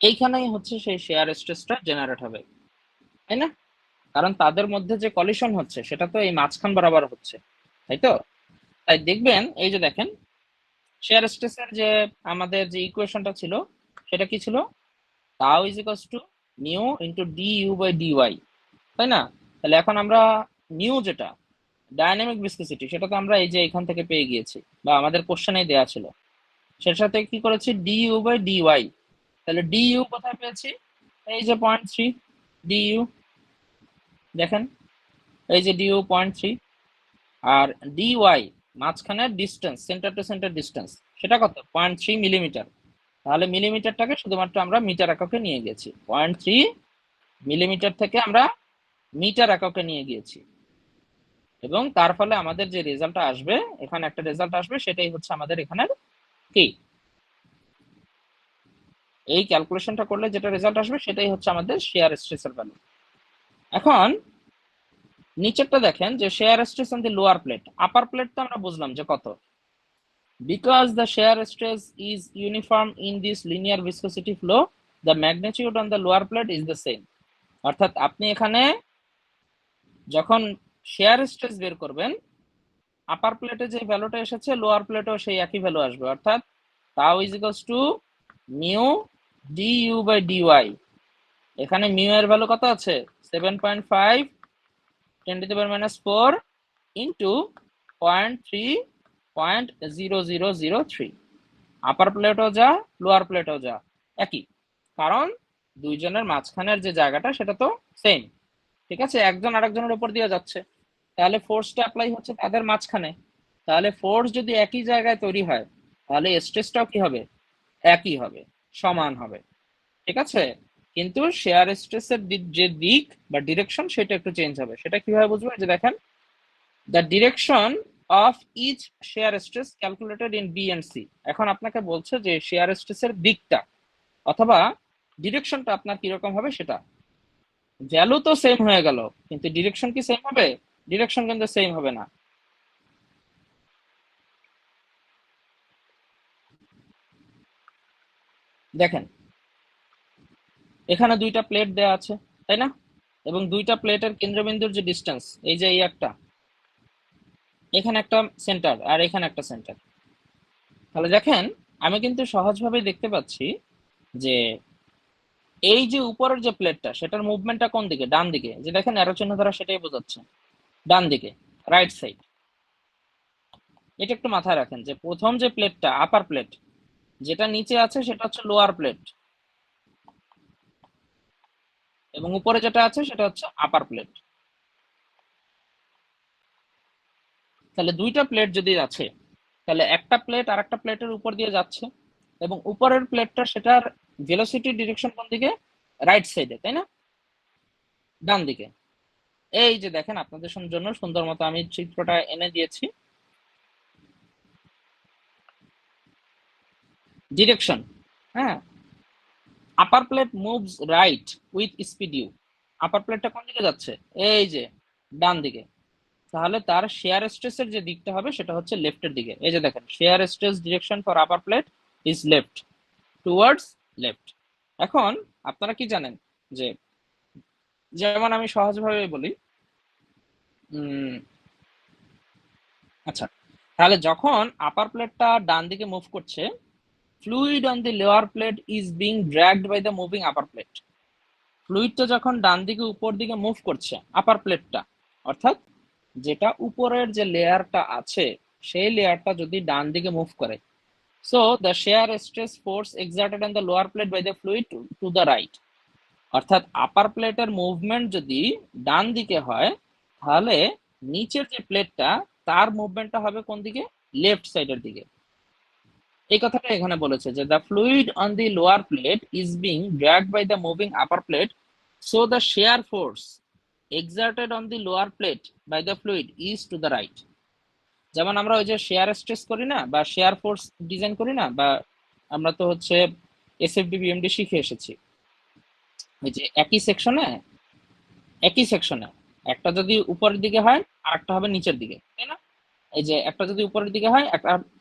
এইখানেই হচ্ছে সেই শেয়ার স্ট্রেসটা জেনারেট হবে, তাই না? কারণ তাদের মধ্যে যে কলিশন হচ্ছে সেটা তো এই মাঝখান বরাবর হচ্ছে, তাই তো? তাই দেখবেন এই যে দেখেন শেয়ার স্ট্রেসের যে আমাদের যে ইকুয়েশনটা ছিল সেটা কি ছিল? Tau is equals to nu into D U by D Y, তাই না? তাহলে এখন আমরা নিউ যেটা ডাইনামিক ভিসকোসিটি সেটা তো আমরা এই যে এখান থেকে পেয়ে গিয়েছি বা আমাদের কোশ্চেনেই দেয়া ছিল, সেটার সাথে কি করেছি D U by D Y. তাহলে ডি ইউ কোথায় পেয়েছি? এই যে 0.3 ডি ইউ, দেখেন এই যে ডি ইউ 0.3, আর ডি ওয়াই মাঝখানের distance centre to centre distance সেটা কত? 0.3 মিলিমিটার। তাহলে মিলিমিটারটাকে শুধুমাত্র আমরা মিটার এককে নিয়ে গেছি, 0.3 মিলিমিটার থেকে আমরা মিটার এককে নিয়ে গিয়েছি, এবং তার ফলে আমাদের যে রেজাল্টটা আসবে, এখানে একটা রেজাল্ট আসবে, সেটাই হচ্ছে আমাদের এখানের কি, এই ক্যালকুলেশনটা করলে যেটা রেজাল্ট আসবে সেটাই হচ্ছে আমাদের শেয়ার স্ট্রেসের ভ্যালু। এখন নিচেরটা দেখেন যে share stress on the lower plate, upper plate তো আমরা বুঝলাম যে কত, because the shear stress is uniform in this linear viscosity flow, the magnitude on the lower plate is the same। অর্থাৎ আপনি এখানে যখন শেয়ার স্ট্রেস বের করবেন, আপার প্লেটে যে ভ্যালুটা এসেছে লোয়ার প্লেটেও সেই একই ভ্যালু আসবে, অর্থাৎ tau is equals to mu D U by D Y. এখানে মিউ এর ভ্যালু কত আছে? 7.5 10⁻⁴ ইন্টু 0.3.0003। আপার প্লেটও যা লোয়ার প্লেটও যা একই, কারণ দুইজনের মাঝখানের যে জায়গাটা সেটা তো সেম। ঠিক আছে, একজন আরেকজনের উপর দিয়ে যাচ্ছে, তাহলে ফোর্সটা অ্যাপ্লাই হচ্ছে তাদের মাঝখানে। তাহলে ফোর্স যদি একই জায়গায় তৈরি হয় তাহলে স্ট্রেসটাও কি হবে? একই হবে, সমান হবে। ঠিক আছে, কিন্তু শেয়ার স্ট্রেসের যে দিক বা ডিরেকশন সেটা একটু চেঞ্জ হবে। সেটা কিভাবে বুঝবো? যে দেখেন the direction of each shear stress calculated in B and C. এখন আপনাকে বলছে যে শেয়ার স্ট্রেসের দিকটা অথবা ডিরেকশনটা আপনার কিরকম হবে, সেটা ভ্যালু তো সেম হয়ে গেল, কিন্তু ডিরেকশন কি সেম হবে? ডিরেকশন কিন্তু সেম হবে না। দেখেন এখানে দুইটা প্লেট দেয়া আছে, তাই না? এবং দুইটা প্লেটের কেন্দ্রবিন্দুর যে ডিস্টেন্স, এই যে এই একটা, এখানে একটা সেন্টার আর এখানে একটা সেন্টার। তাহলে দেখেন আমি কিন্তু সহজভাবে দেখতে পাচ্ছি যে এই যে উপরের যে প্লেটটা সেটার মুভমেন্টটা কোন দিকে? ডান দিকে। যে দেখেন অ্যারো চিহ্ন দ্বারা সেটাই বোঝাচ্ছে, ডান দিকে, রাইট সাইড। এটা একটু মাথায় রাখেন যে প্রথম যে প্লেটটা আপার প্লেট, যেটা নিচে আছে সেটা হচ্ছে লোয়ার প্লেট, এবং উপরে যেটা আছে সেটা হচ্ছে আপার প্লেট। তাহলে দুইটা প্লেট যদি আছে তাহলে একটা প্লেট আর একটা প্লেটের উপর দিয়ে যাচ্ছে, এবং উপরের প্লেটটা সেটার ভেলোসিটি ডিরেকশন কোন দিকে? রাইট সাইডে, তাই না? ডান দিকে। এই যে দেখেন আপনাদের জন্য সুন্দর মতো আমি চিত্রটা এনে দিয়েছি। ডিরেকশন, হ্যাঁ, upper plate moves right with speed U. Upper প্লেটটা কোন দিকে যাচ্ছে? এই যে ডান দিকে। তাহলে তার শেয়ার স্ট্রেসের যে দিকটা হবে সেটা হচ্ছে লেফটের দিকে। এই যে দেখেন share stress direction for upper plate is left, towards left. এখন আপনারা কি জানেন যে যেমন আমি সহজভাবে বলি, আচ্ছা, তাহলে যখন আপার প্লেটটা ডান দিকে মুভ করছে, fluid on the lower plate is being dragged by the moving upper plate. ফ্লুইডটা যখন ডান দিকে উপর দিকে মুভ করছে আপার প্লেটটা, অর্থাৎ যেটা উপরের যে লেয়ারটা আছে সেই লেয়ারটা যদি ডান দিকে মুভ করে, so the shear stress force exerted on the lower plate by the fluid to the right, অর্থাৎ আপার প্লেটের মুভমেন্ট যদি ডান দিকে হয় তাহলে নিচের যে প্লেটটা তার মুভমেন্টটা হবে কোন দিকে, লেফট সাইডের দিকে। এই কথাটা এখানে বলেছে যে the fluid on the lower plate is being dragged by the moving upper plate, so the shear force exerted on the lower plate by the fluid is to the right। যেমন আমরা ওই যে শেয়ার স্ট্রেস করি না বা শেয়ার ফোর্স ডিজাইন করি না, বা আমরা তো হচ্ছে এসএফডি বিএমডি শিখে এসেছি, ওই যে একই সেকশনে একটা যদি উপরের দিকে হয় আর একটা হবে নিচের দিকে, তাই না? এই যে একটা যদি উপরের দিকে হয়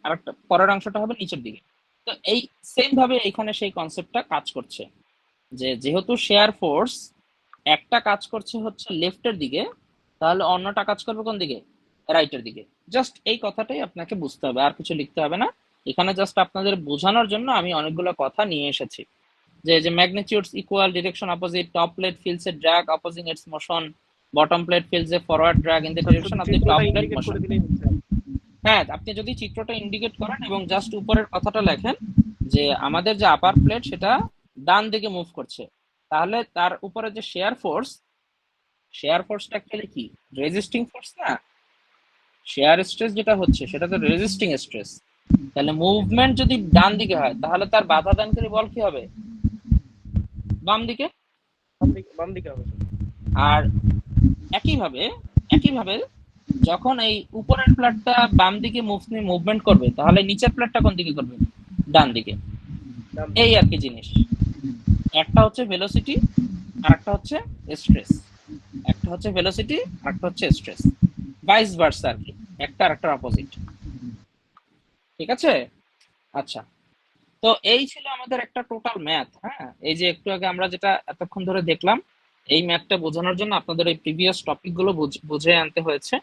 আর একটা পরের অংশটা হবে নিচের দিকে। তো এই সেম ভাবে এখানে সেই কনসেপ্টটা কাজ করছে যে যেহেতু শেয়ার ফোর্স একটা কাজ করছে হচ্ছে লেফটের দিকে, তাহলে অন্যটা কাজ করবে কোন দিকে, রাইটের দিকে। জাস্ট এই কথাটাই আপনাকে বুঝতে হবে, আর কিছু লিখতে হবে না। এখানে জাস্ট আপনাদের বোঝানোর জন্য আমি অনেকগুলো কথা নিয়ে এসেছি, যে magnitudes equal, direction opposite, top plate feels a drag opposing its motion, bottom plate feels a forward drag in the direction of the top plate motion. হ্যাঁ, আপনি যদি চিত্রটা ইন্ডিকেট করেন এবং জাস্ট উপরের কথাটা লেখেন যে আমাদের যে আপার প্লেট সেটা ডান দিকে মুভ করছে, তাহলে তার উপরে যে শেয়ার ফোর্সটা অ্যাকচুয়ালি কি, রেজিস্টিং ফোর্স না? শেয়ার স্ট্রেস যেটা হচ্ছে সেটা তো রেজিস্টিং স্ট্রেস। তাহলে মুভমেন্ট যদি ডান দিকে হয় তাহলে তার বাধা দানকারী বল কি হবে, বাম দিকে হবে। আর একইভাবে যখন এই উপরের প্লেটটা বাম দিকে মুভমেন্ট করবে তাহলে নিচের প্লেটটা কোন দিকে করবে, ডান দিকে। এই আর কি জিনিস, একটা হচ্ছে ভেলোসিটি আর একটা হচ্ছে স্ট্রেস, একটা হচ্ছে ভেলোসিটি আর একটা হচ্ছে স্ট্রেস, ভাইস ভার্সা আর কি, একটা আর একটা অপোজিট। ঠিক আছে? আচ্ছা, তো এই ছিল আমাদের একটা টোটাল ম্যাথ। হ্যাঁ, এই যে একটু আগে আমরা যেটা এতক্ষণ ধরে দেখলাম, এই ম্যাথটা বোঝানোর জন্য আপনাদের এই প্রিভিয়াস টপিকগুলো বুঝে আনতে হয়েছে।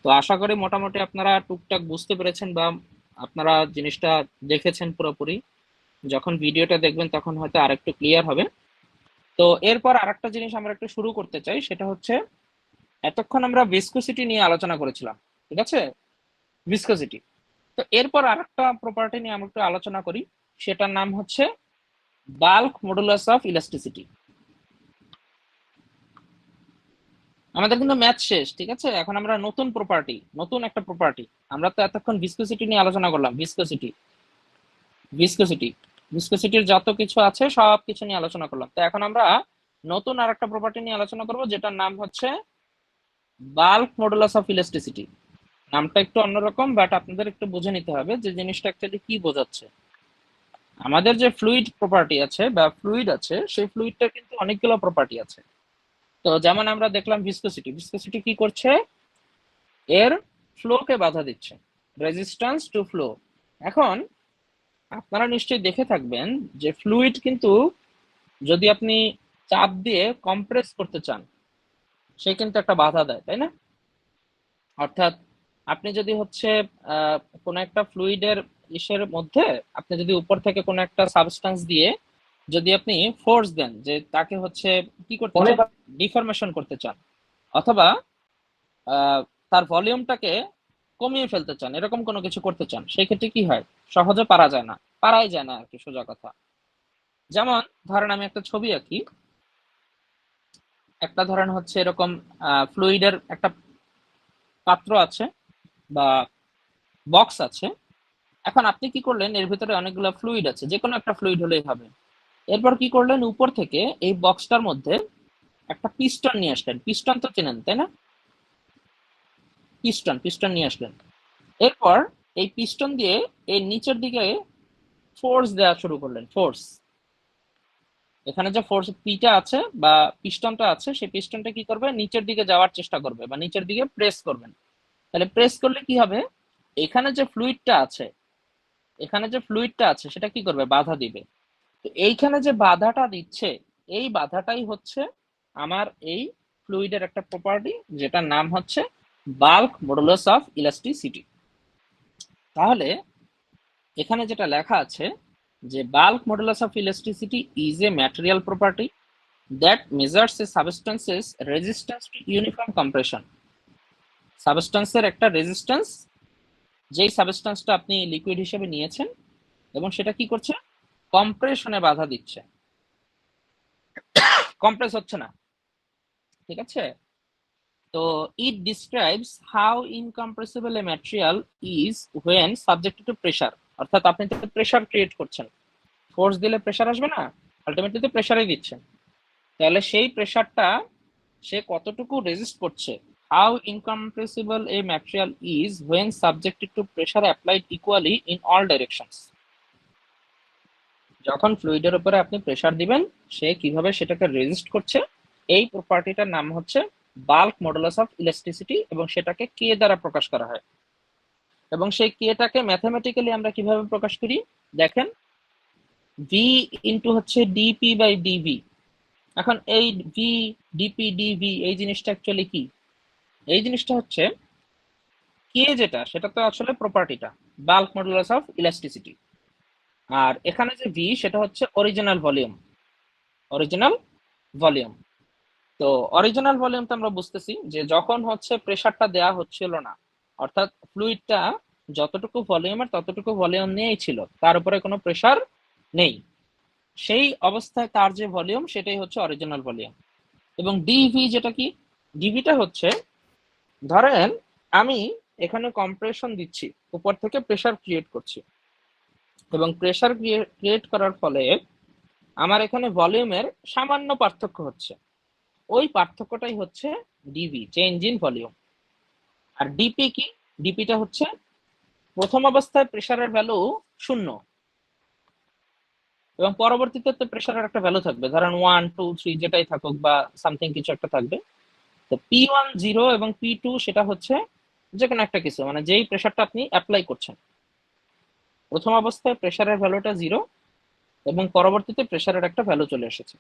তো আশা করি মোটামুটি আপনারা টুকটাক বুঝতে পেরেছেন বা আপনারা জিনিসটা দেখেছেন পুরোপুরি। যখন ভিডিওটা দেখবেন তখন হয়তো আরেকটু ক্লিয়ার হবে। তো এরপর আরেকটা জিনিস আমরা একটু শুরু করতে চাই, সেটা হচ্ছে এতক্ষণ আমরা ভিসকোসিটি নিয়ে আলোচনা করেছিলাম, ঠিক আছে, ভিসকোসিটি। তো এরপর আরেকটা প্রপার্টি নিয়ে আমরা একটু আলোচনা করি, সেটার নাম হচ্ছে বাল্ক মডুলাস অফ ইলাস্টিসিটি। আমাদের কিন্তু ম্যাথ শেষ, ঠিক আছে, এখন আমরা নতুন একটা প্রপার্টি। আমরা তো এতক্ষণ ভিসকোসিটি নিয়ে আলোচনা করলাম, ভিসকোসিটির যত কিছু আছে সব কিছু নিয়ে আলোচনা করলাম। তো এখন আমরা নতুন আর একটা প্রপার্টি নিয়ে আলোচনা করব, যেটার নাম হচ্ছে বাল্ক মডুলাস অফ ইলাস্টিসিটি। নামটা একটু অন্যরকম, বাট আপনাদের একটু বুঝে নিতে হবে যে জিনিসটা অ্যাকচুয়ালি কি বোঝাচ্ছে। আমাদের যে ফ্লুইড প্রপার্টি আছে বা ফ্লুইড আছে, সেই ফ্লুইডটার কিন্তু অনেকগুলো প্রপার্টি আছে। তো যেমন আমরা দেখলাম ভিসকোসিটি কি করছে, এর ফ্লোকে বাধা দিচ্ছে, রেজিস্ট্যান্স টু ফ্লো। এখন আপনারা নিশ্চয়ই দেখে থাকবেন যে ফ্লুইড কিন্তু যদি আপনি চাপ দিয়ে কম্প্রেস করতে চান, সে কিন্তু একটা বাধা দেয়, তাই না? অর্থাৎ আপনি যদি হচ্ছে কোনো একটা ফ্লুইডের ইসের মধ্যে আপনি যদি উপর থেকে কোনো একটা সাবস্টেন্স দিয়ে যদি আপনি ফোর্স দেন, যে তাকে হচ্ছে কি করতে চান, ডিফরমেশন করতে চান, অথবা তার ভলিউমটাকে কমিয়ে ফেলতে চান, এরকম কোনো কিছু করতে চান, সেই ক্ষেত্রে কি হয়, সহজে পারাই যায় না আর কি, সোজা কথা। যেমন ধরেন আমি একটা ছবি আঁকি, একটা ধরেন হচ্ছে এরকম ফ্লুইডের একটা পাত্র আছে বা বক্স আছে। এখন আপনি কি করলেন, এর ভিতরে অনেকগুলো ফ্লুইড আছে, যে কোনো একটা ফ্লুইড হলেই হবে। এরপর কি করলেন, উপর থেকে এই বক্সটার মধ্যে একটা পিস্টন নিয়ে আসলেন, পিস্টন তো চেনেন তাই না, পিস্টন নিয়ে আসলেন। এরপর এই পিস্টন দিয়ে এই নিচের দিকে ফোর্স দেওয়া শুরু করলেন, ফোর্স। এখানে যে ফোর্স পিটা আছে বা পিস্টনটা আছে, সেই পিস্টনটা কি করবে, নিচের দিকে যাওয়ার চেষ্টা করবে বা নিচের দিকে প্রেস করবেন। তাহলে প্রেস করলে কি হবে, এখানে যে ফ্লুইডটা আছে সেটা কি করবে, বাধা দিবে। তো এইখানে যে বাধাটা দিচ্ছে, এই বাধাটাই হচ্ছে আমার এই ফ্লুইডের একটা প্রপার্টি, যেটার নাম হচ্ছে বাল্ক মডুলাস অফ ইলাস্টিসিটি। তাহলে এখানে যেটা লেখা আছে যে bulk modulus of elasticity is a material property that measures a substance's resistance to uniform compression. সাবস্টেন্সের একটা রেজিস্ট্যান্স, যেই সাবস্টেন্সটা আপনি লিকুইড হিসেবে নিয়েছেন এবং সেটা কি করছে, কম্প্রেশনে বাধা দিচ্ছে, কম্প্রেস হচ্ছে না, ঠিক আছে। তো ইট describes how incompressible A material is when subjected to pressure. অর্থাৎ আপনি তো প্রেসার ক্রিয়েট করছেন, ফোর্স দিলে প্রেসার আসবে না, আলটিমেটলি তো প্রেসারই দিচ্ছেন, তাহলে সেই প্রেসারটা সে কতটুকু রেজিস্ট করছে। How incompressible A material is when subjected to pressure applied equally in all directions. যখন ফ্লুইডের উপরে আপনি প্রেসার দিবেন সে কিভাবে সেটাকে রেজিস্ট করছে, এই প্রপার্টিটার নাম হচ্ছে বাল্ক মডুলাস অফ ইলাস্টিসিটি, এবং সেটাকে কে দ্বারা প্রকাশ করা হয়। এবং সেই কেটাকে ম্যাথমেটিক্যালি আমরা কিভাবে প্রকাশ করি, দেখেন ভি ইন্টু হচ্ছে ডিপি বাই ডিভি। এখন এই ভি ডিপি ডিভি এই জিনিসটা অ্যাকচুয়ালি কি, এই জিনিসটা হচ্ছে কে যেটা, সেটা তো আসলে প্রপার্টিটা বাল্ক মডুলাস অফ ইলাস্টিসিটি, আর এখানে যে ভি সেটা হচ্ছে অরিজিনাল ভলিউম, অরিজিনাল ভলিউম। তো অরিজিনাল ভলিউমটা আমরা বুঝতেছি যে যখন হচ্ছে প্রেসারটা দেয়া হচ্ছিল না, অর্থাৎ ফ্লুইডটা যতটুকু ভলিউমের ততটুকু ভলিউম নিয়েই ছিল, তার উপরে কোনো প্রেসার নেই, সেই অবস্থায় তার যে ভলিউম সেটাই হচ্ছে অরিজিনাল ভলিউম। এবং ডিভি যেটা কি, ডিভিটা হচ্ছে ধরেন আমি এখানে কম্প্রেশন দিচ্ছি, উপর থেকে প্রেসার ক্রিয়েট করছি, এবং প্রেসার ক্রিয়েট করার ফলে আমার এখানে ভলিউমের সামান্য পার্থক্য হচ্ছে, ওই পার্থক্যটাই হচ্ছে ডিভি, চেঞ্জ ইন ভলিউম। আর ডিপি কি, ডিপিটা হচ্ছে প্রথম অবস্থায় প্রেসারের ভ্যালু 0 এবং পরবর্তীতে তো প্রেসারের একটা ভ্যালু থাকবে, ধরেন 1 2 3 যেটাই থাকুক বা সামথিং কিছু একটা থাকবে। তো P1 0 এবং P2 সেটা হচ্ছে যে কোনো একটা কিছু, মানে যেই প্রেসারটা আপনি অ্যাপ্লাই করছেন। প্রথম অবস্থায় প্রেসারের ভ্যালুটা 0 এবং পরবর্তীতে প্রেসারের একটা ভ্যালু চলে এসেছে।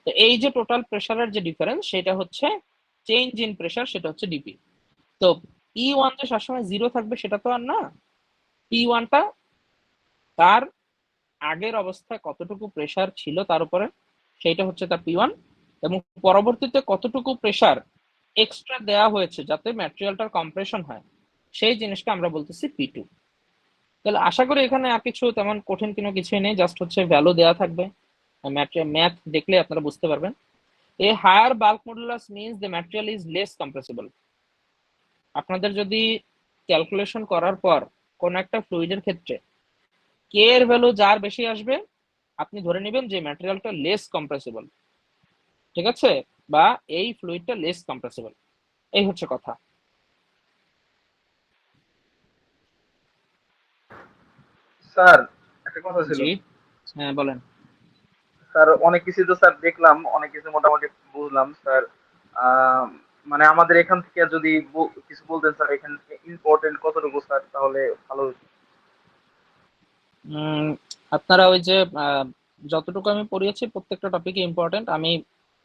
তো এই যে টোটাল প্রেসারের যে ডিফারেন্স সেটা হচ্ছে চেঞ্জ ইন প্রেসার, সেটা হচ্ছে ডিপি। তো P1 যে সবসময় 0 থাকবে সেটা তো আর না, P1টা তার আগের অবস্থায় কতটুকু প্রেসার ছিল তার উপরে, সেইটা হচ্ছে তার P1, এবং পরবর্তীতে কতটুকু প্রেসার এক্সট্রা দেয়া হয়েছে যাতে ম্যাটেরিয়ালটার কম্প্রেশন হয়, সেই জিনিসটা আমরা বলতেছি P2। তাহলে আশা করি এখানে আর কিছু তেমন কঠিন কোনো কিছুই নেই, জাস্ট হচ্ছে ভ্যালু দেয়া থাকবে, ম্যাথ দেখলে আপনারা বুঝতে পারবেন। A higher bulk modulus means the material is less compressible. আপনাদের যদি ক্যালকুলেশন করার পর কোন একটা ফ্লুইডের ক্ষেত্রে কে এর ভ্যালু যার বেশি আসবে, আপনি ধরে নেবেন যে ম্যাটেরিয়ালটা লেস কম্প্রেসিবল, ঠিক আছে, বা এই ফ্লুইডটা লেস কম্প্রেসিবল, এই হচ্ছে কথা। স্যার একটা কথা ছিল। জি হ্যাঁ বলেন। স্যার অনেক কিছু তো স্যার দেখলাম, অনেক কিছু মোটামুটি বুঝলাম স্যার। আহ, মানে আমাদের এখান থেকে যদি কিছু বলতেন স্যার, এখান থেকে ইম্পর্টেন্ট কতটুকু স্যার, তাহলে ভালো হতো। আপনারা ওই যে যতটুকু আমি পড়িয়েছি প্রত্যেকটা টপিকে ইম্পর্টেন্ট, আমি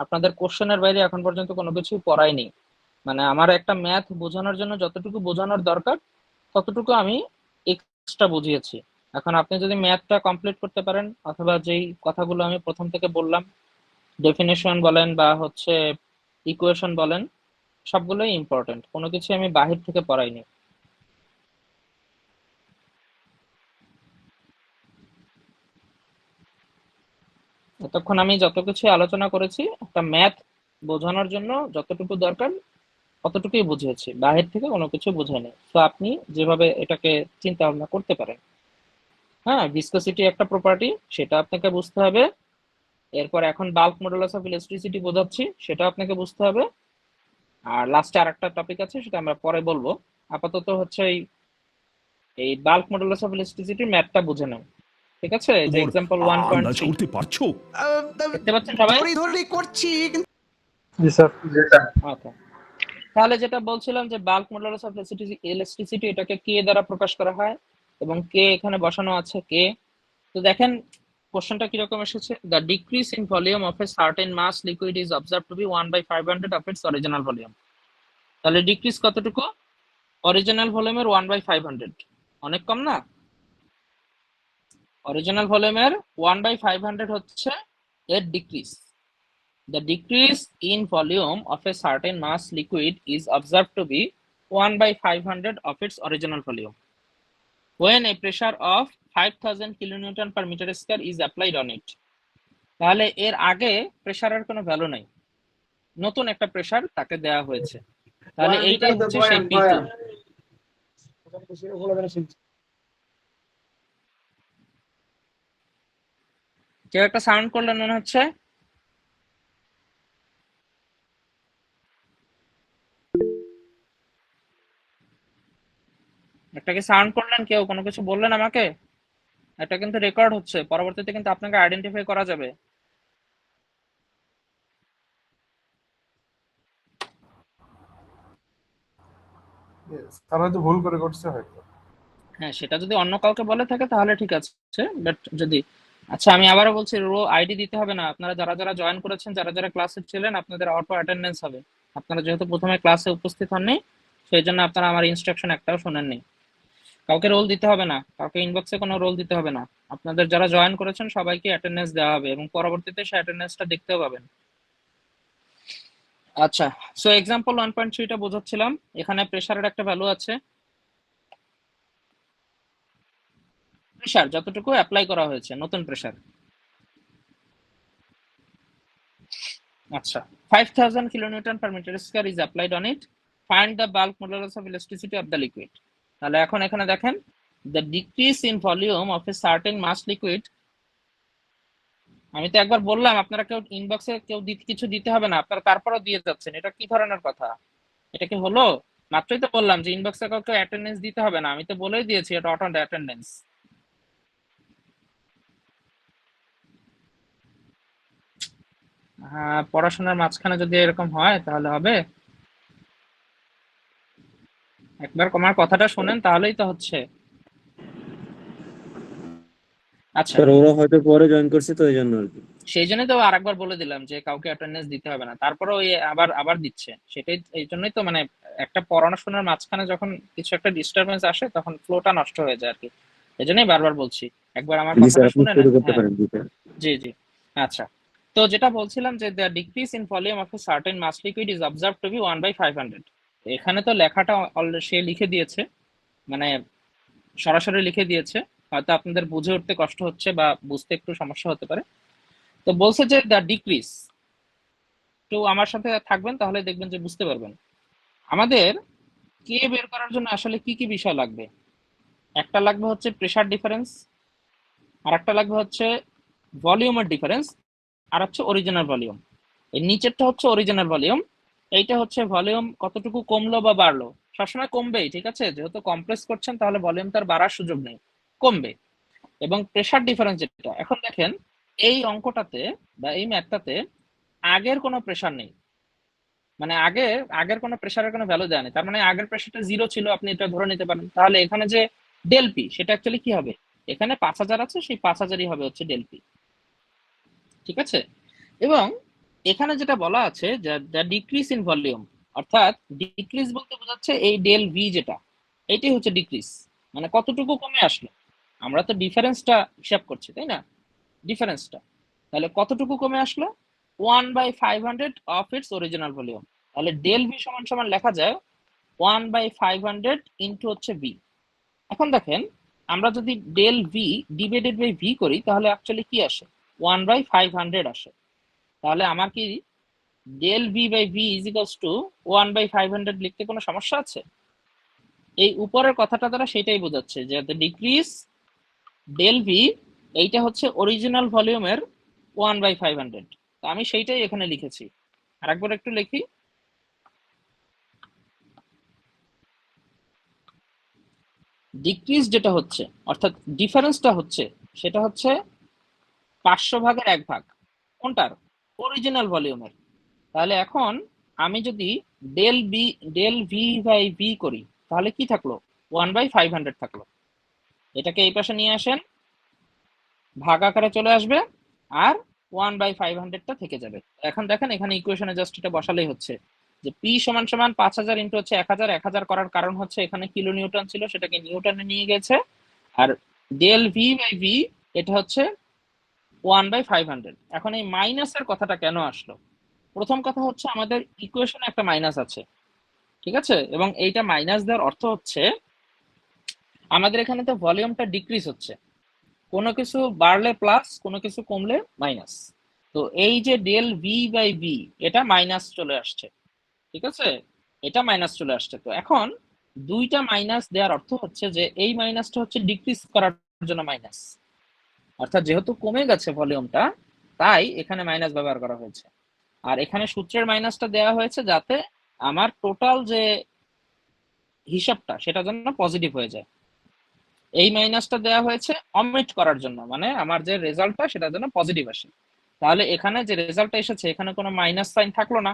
আপনাদের কোশ্চেনের বাইরে এখন পর্যন্ত কোনো কিছু পড়াইনি, মানে আমার একটা ম্যাথ বোঝানোর জন্য যতটুকু বোঝানোর দরকার ততটুকু আমি এক্সট্রা বুঝিয়েছি। এখন আপনি যদি ম্যাথটা কমপ্লিট করতে পারেন, অথবা যেই কথাগুলো আমি প্রথম থেকে বললাম, ডেফিনেশন বলেন বা হচ্ছে ইকুয়েশন বলেন, সবগুলোই ইম্পর্টেন্ট, কোনো কিছু আমি বাহির থেকে পড়াইনি। এতক্ষণ আমি যত কিছু আলোচনা করেছি একটা ম্যাথ বোঝানোর জন্য যতটুকু দরকার অতটুকুই বুঝিয়েছি, বাহির থেকে কোনো কিছু বোঝাইনি। তো আপনি যেভাবে এটাকে চিন্তা ভাবনা করতে পারেন। হ্যাঁ, ভিসকোসিটি একটা প্রপার্টি, সেটা আপনাকে বুঝতে হবে। এরপর এখন বাল্ক মডুলাস অফ ইলাস্টিসিটি বোঝাচ্ছি, সেটা আপনাকে বুঝতে হবে। আর লাস্টে আরেকটা টপিক আছে, সেটা আমরা পরে বলবো। আপাতত হচ্ছে এই বাল্ক মডুলাস অফ ইলাস্টিসিটি ম্যাথটা বুঝে নেন, ঠিক আছে। যে এক্সাম্পল আন্দাজ 1.3 করতে পারছো? দেখতে পাচ্ছেন সবাই? ধরে করছি। জি স্যার। ওকে, তাহলে যেটা বলছিলাম যে বাল্ক মডুলাস অফ ইলাস্টিসিটি এটাকে কে দ্বারা প্রকাশ করা হয়, এবং কে এখানে বসানো আছে কে। তো দেখেন কোশ্চেনটা কিরকম এসেছে, the decrease in volume of a certain mass liquid is observe to be 1/500 of its original volume. তাহলে ডিক্রিজ কতটুকু, অরিজিনাল ভলিউমের 1/500, অনেক কম না? অরিজিনাল ভলিউমের 1/500 হচ্ছে এর decrease. The decrease in volume of a certain mass liquid is observed to be 1/500 of its original volume when a pressure of 5000 kilonewton per meter square is applied on it. তাহলে এর আগে প্রেসারের কোনো ভ্যালু নাই, নতুন একটা প্রেসার তাকে দেওয়া হয়েছে, তাহলে এইটাই হচ্ছে সেই P2। কেউ একটা সাউন্ড করলেন মনে হচ্ছে। একটা কি সাউন্ড করলেন কেউ, কোনো কিছু বললেন আমাকে? এটা কিন্তু রেকর্ড হচ্ছে, পরবর্তীতে কিন্তু আপনাকে আইডেন্টিফাই করা যাবে। তারা হয়তো ভুল করে করছে হয়তো। হ্যাঁ, সেটা যদি অন্য কাউকে বলে থাকে তাহলে ঠিক আছে, বাট যদি আচ্ছা আমি আবারও বলছি, রো আইডি দিতে হবে না। আপনারা যারা যারা জয়েন করেছেন, যারা যারা ক্লাসে ছিলেন, আপনাদের অটো অ্যাটেন্ডেন্স হবে। আপনারা যেহেতু প্রথমে ক্লাসে উপস্থিত হননি, সেই জন্য আপনারা আমার ইনস্ট্রাকশন একটাও শোনেননি। কাউকে রোল দিতে হবে না, কাউকে ইনবক্সে কোনো রোল দিতে হবে না। আপনাদের যারা জয়েন করেছেন সবাইকে অ্যাটেন্ডেন্স দেওয়া হবে এবং পরবর্তীতে সেই অ্যাটেন্ডেন্সটা দেখতেও পাবেন। আচ্ছা, সো এক্সাম্পল 1.3 টা বোঝাচ্ছিলাম। এখানে প্রেসারের একটা ভ্যালু আছে, প্রেসার যতটুকু অ্যাপ্লাই করা হয়েছে, নতুন প্রেসার। আচ্ছা, 5000 kilonewton per meter square is applied on it. Find the bulk modulus of elasticity of the liquid. তাহলে এখন এখানে দেখেন, the decrease in volume of a certain mass liquid. আমি তো একবার বললাম আপনারা কেউ ইনবক্সে কেউ কিছু দিতে হবে না, আপনারা তারপরও দিয়ে যাচ্ছেন, এটা কি ধরনের কথা? এটা কি হলো? মাত্রই তো বললাম যে ইনবক্সে কাউকে অ্যাটেন্ডেন্স দিতে হবে না, আমি তো বলেই দিয়েছি এটা অটো অ্যাটেন্ডেন্স। হ্যাঁ, পড়াশোনার মাঝখানে যদি এরকম হয় তাহলে হবে? একবার আমার কথাটা শোনেন তাহলেই তো হচ্ছে। আচ্ছা, স্যার ওরা হয়তো পরে জয়েন করছে তো এই জন্য আর কি। সেই জন্যই তো আরেকবার বলে দিলাম যে কাউকে অ্যাটেন্ডেন্স দিতে হবে না, তারপরেও আবার আবার দিচ্ছে। সেটাই, এই জন্যই তো মানে একটা পড়াশোনার মাঝখানে যখন কিছু একটা ডিস্টারবেন্স আসে তখন ফ্লোটা নষ্ট হয়ে যায় আর কি। এই জন্যই বারবার বলছি, একবার আমার জি স্যার, কথাটা আপনি শুনে শুরু নেন। করতে হ্যাঁ, পারেন। জি স্যার। জি জি। আচ্ছা, তো যেটা বলছিলাম যে the decrease in volume of a certain mass liquid is observe to be 1/500। এখানে তো লেখাটা অলরেডি সে লিখে দিয়েছে, মানে সরাসরি লিখে দিয়েছে, হয়তো আপনাদের বুঝে উঠতে কষ্ট হচ্ছে বা বুঝতে একটু সমস্যা হতে পারে। তো বলছে যে দ্য ডিক্রিজ, তো আমার সাথে থাকবেন তাহলে দেখবেন যে বুঝতে পারবেন। আমাদের কে বের করার জন্য আসলে কি কি বিষয় লাগবে? একটা লাগবে হচ্ছে প্রেসার ডিফারেন্স, আর একটা লাগবে হচ্ছে ভলিউমের ডিফারেন্স, আর হচ্ছে অরিজিনাল ভলিউম। এই নিচেরটা হচ্ছে অরিজিনাল ভলিউম, এইটা হচ্ছে ভলিউম কতটুকু কমলো বা বাড়লো। সবসময় কমবেই, ঠিক আছে, যেহেতু কমপ্রেস করছেন তাহলে ভলিউম তার বাড়ার সুযোগ নেই, কমবে। এবং প্রেসার ডিফারেন্স যেটা, এখন দেখেন এই অঙ্কটাতে বা এই ম্যাথটাতে আগের কোনো প্রেসার নেই, মানে আগের কোনো প্রেসারের কোনো ভ্যালু দেওয়া নেই। তার মানে আগের প্রেসারটা 0 ছিল, আপনি এটা ধরে নিতে পারেন। তাহলে এখানে যে ডেল পি, সেটা অ্যাকচুয়ালি কি হবে? এখানে 5000 আছে, সেই 5000ই হবে হচ্ছে ডেল পি, ঠিক আছে। এবং এখানে যেটা বলা আছে যে দ্য ডিক্রিজ ইন ভলিউম, অর্থাৎ ডিক্রিজ বলতে বোঝাচ্ছে এই ডেল ভি যেটা, এইটাই হচ্ছে ডিক্রিজ, মানে কতটুকু কমে আসলো। আমরা তো ডিফারেন্সটা হিসাব করছি, তাই না? ডিফারেন্সটা তাহলে কতটুকু কমে আসলো? 1/500 অফ ইটস অরিজিনাল ভলিউম। তাহলে ডেল ভি সমান সমান লেখা যায় 1/500 ইন্টু হচ্ছে ভি। এখন দেখেন, আমরা যদি del V divided by V করি তাহলে অ্যাকচুয়ালি কি আসে? 1/500 আসে। তাহলে আমার কি del V by V is equals to 1/500 লিখতে কোনো সমস্যা আছে? এই উপরের কথাটা দ্বারা সেটাই বোঝাচ্ছে যে দ্য ডিক্রিজ ডেল ভি, এইটা হচ্ছে অরিজিনাল ভলিউমের 1/500। তো আমি সেইটাই এখানে লিখেছি। আরেকবার একটু লিখি, ডিক্রিজ যেটা হচ্ছে অর্থাৎ ডিফারেন্সটা হচ্ছে, সেটা হচ্ছে 500 ভাগের 1 ভাগ, কোনটার? অরিজিনাল ভলিউমের। তাহলে এখন আমি যদি ডেল ভি বাই ভি করি তাহলে কি থাকলো? 1/500 থাকলো। এটাকে এই পাশে নিয়ে আসেন, ভাগ আকারে চলে আসবে, আর 1/500টা থেকে যাবে। এখন দেখেন এখানে ইকুয়েশনে জাস্ট এটা বসালেই হচ্ছে যে পি সমান সমান 5000 ইন্টু হচ্ছে 1000 করার কারণ হচ্ছে এখানে কিলো নিউটন ছিল, সেটাকে নিউটনে নিয়ে গেছে। আর ডেল ভি বাই ভি এটা হচ্ছে 1/500। এখন এই মাইনাসের কথাটা কেন আসলো? প্রথম কথা হচ্ছে আমাদের ইকুয়েশনে একটা মাইনাস আছে, ঠিক আছে, এবং এইটা মাইনাস দেওয়ার অর্থ হচ্ছে আমাদের এখানে তো ভলিউমটা ডিক্রিজ হচ্ছে, কোনো কিছু বাড়লে প্লাস, কোনো কিছু কমলে মাইনাস। তো এই যে ডেল ভি বাই ভি এটা মাইনাস চলে আসছে, ঠিক আছে, এটা মাইনাস চলে আসছে। তো এখন দুইটা মাইনাস দেওয়ার অর্থ হচ্ছে যে এই মাইনাসটা হচ্ছে ডিক্রিজ করার জন্য মাইনাস, অর্থাৎ যেহেতু কমে গেছে ভলিউমটা তাই এখানে মাইনাস ব্যবহার করা হয়েছে। আর এখানে সূত্রের মাইনাসটা দেওয়া হয়েছে যাতে আমার টোটাল যে হিসাবটা সেটা যেন পজিটিভ হয়ে যায়। এই মাইনাসটা দেওয়া হয়েছে অমিট করার জন্য, মানে আমার যে রেজাল্টটা সেটা যেন পজিটিভ আসে। তাহলে এখানে যে রেজাল্টটা এসেছে এখানে কোনো মাইনাস সাইন থাকলো না,